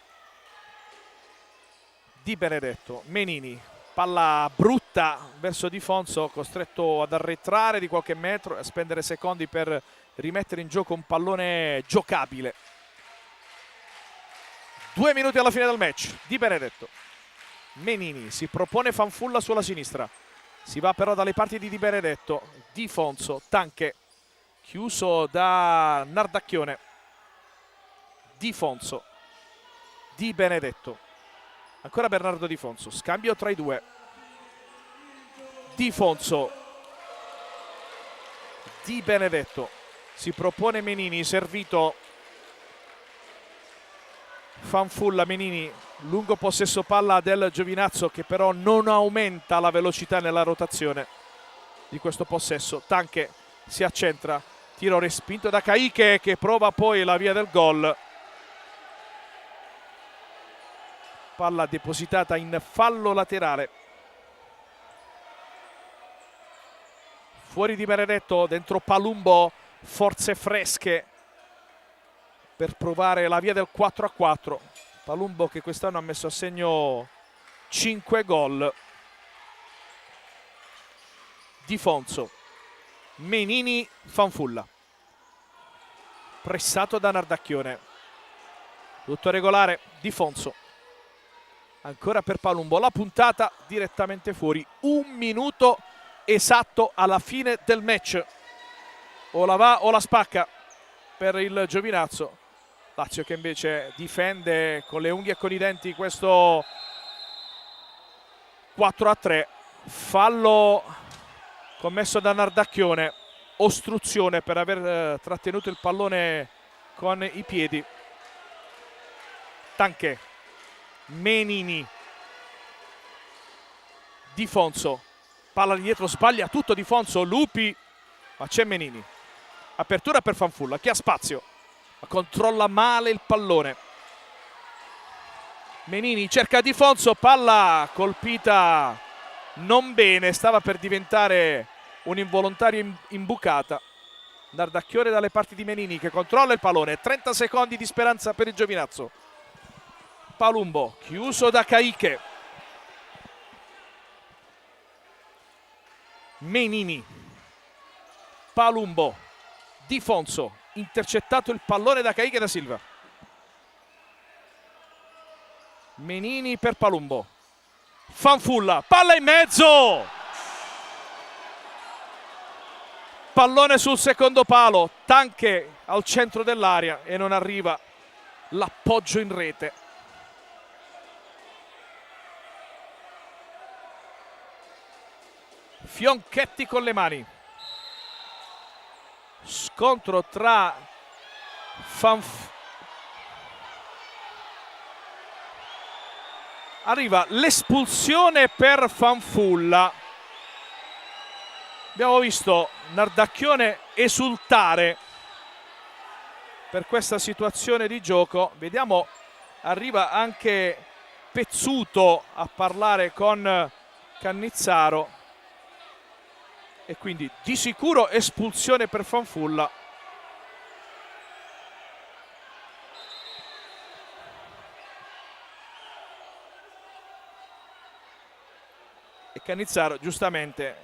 Di Benedetto, Menini, palla brutta verso Di Fonso, costretto ad arretrare di qualche metro e a spendere secondi per rimettere in gioco un pallone giocabile. 2 minuti alla fine del match. Di Benedetto, Menini, si propone Fanfulla sulla sinistra, si va però dalle parti di Di Benedetto. Di Fonso, Tanche, chiuso da Nardacchione. Di Fonso, Di Benedetto, ancora Bernardo Di Fonso, scambio tra i due. Di Fonso, Di Benedetto, si propone Menini, servito Fanfulla. Menini, lungo possesso palla del Giovinazzo che però non aumenta la velocità nella rotazione di questo possesso. Tanche si accentra, tiro respinto da Caiche che prova poi la via del gol. Palla depositata in fallo laterale. Fuori Di Benedetto, dentro Palumbo, forze fresche per provare la via del 4-4. Palumbo che quest'anno ha messo a segno 5 gol. Di Fonso, Menini, Fanfulla, pressato da Nardacchione, tutto regolare. Di Fonso, ancora per Palumbo, la puntata direttamente fuori. 1 minuto esatto alla fine del match, o la va o la spacca per il Giovinazzo. Lazio che invece difende con le unghie e con i denti questo 4-3. Fallo commesso da Nardacchione, ostruzione per aver trattenuto il pallone con i piedi. Tanche, Menini, Di Fonso, palla dietro, sbaglia tutto Di Fonso, Lupi, ma c'è Menini. Apertura per Fanfulla, che ha spazio, ma controlla male il pallone. Menini cerca Di Fonso, palla colpita non bene, stava per diventare un involontario imbucata. Nardacchione dalle parti di Menini che controlla il pallone, 30 secondi di speranza per il Giovinazzo. Palumbo chiuso da Caiche. Menini, Palumbo, Di Fonso, intercettato il pallone da Caiche da Silva. Menini per Palumbo, Fanfulla, palla in mezzo, pallone sul secondo palo, Tanche al centro dell'area e non arriva l'appoggio in rete. Fionchetti con le mani, scontro tra arriva l'espulsione per Fanfulla. Abbiamo visto Nardacchione esultare per questa situazione di gioco. Vediamo, arriva anche Pezzuto a parlare con Cannizzaro e quindi di sicuro espulsione per Fanfulla. E Cannizzaro giustamente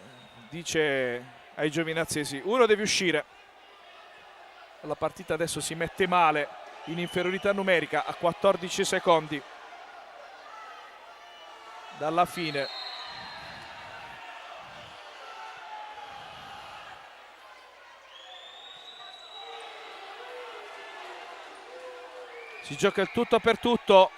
dice ai giovinazzesi: uno deve uscire. La partita adesso si mette male in inferiorità numerica a 14 secondi dalla fine. Si gioca il tutto per tutto.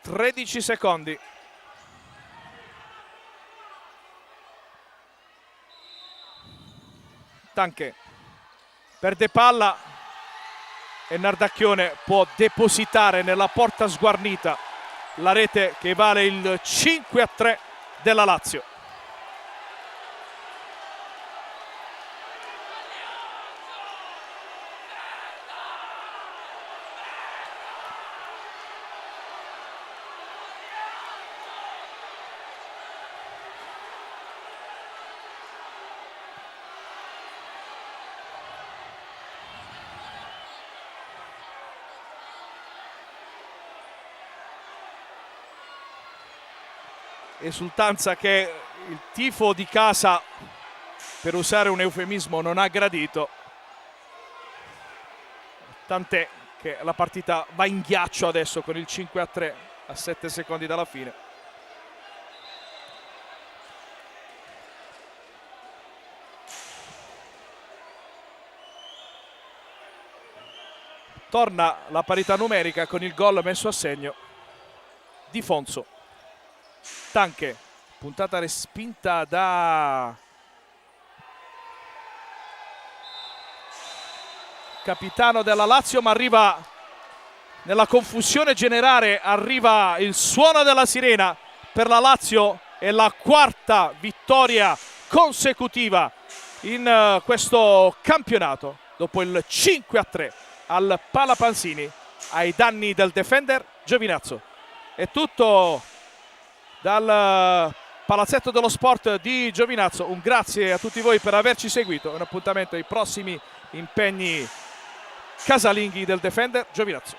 (13 secondi). Tanche perde palla e Nardacchione può depositare nella porta sguarnita la rete che vale il 5-3 della Lazio. Esultanza che il tifo di casa, per usare un eufemismo, non ha gradito, tant'è che la partita va in ghiaccio adesso con il 5-3 a 7 secondi dalla fine. Torna la parità numerica con il gol messo a segno Di Fonso. Tanche, puntata respinta da capitano della Lazio, ma arriva nella confusione generale, arriva il suono della sirena per la Lazio e la quarta vittoria consecutiva in questo campionato dopo il 5-3 al Pala Panzini ai danni del defender Giovinazzo. È tutto dal Palazzetto dello Sport di Giovinazzo. Un grazie a tutti voi per averci seguito. Un appuntamento ai prossimi impegni casalinghi del defender Giovinazzo.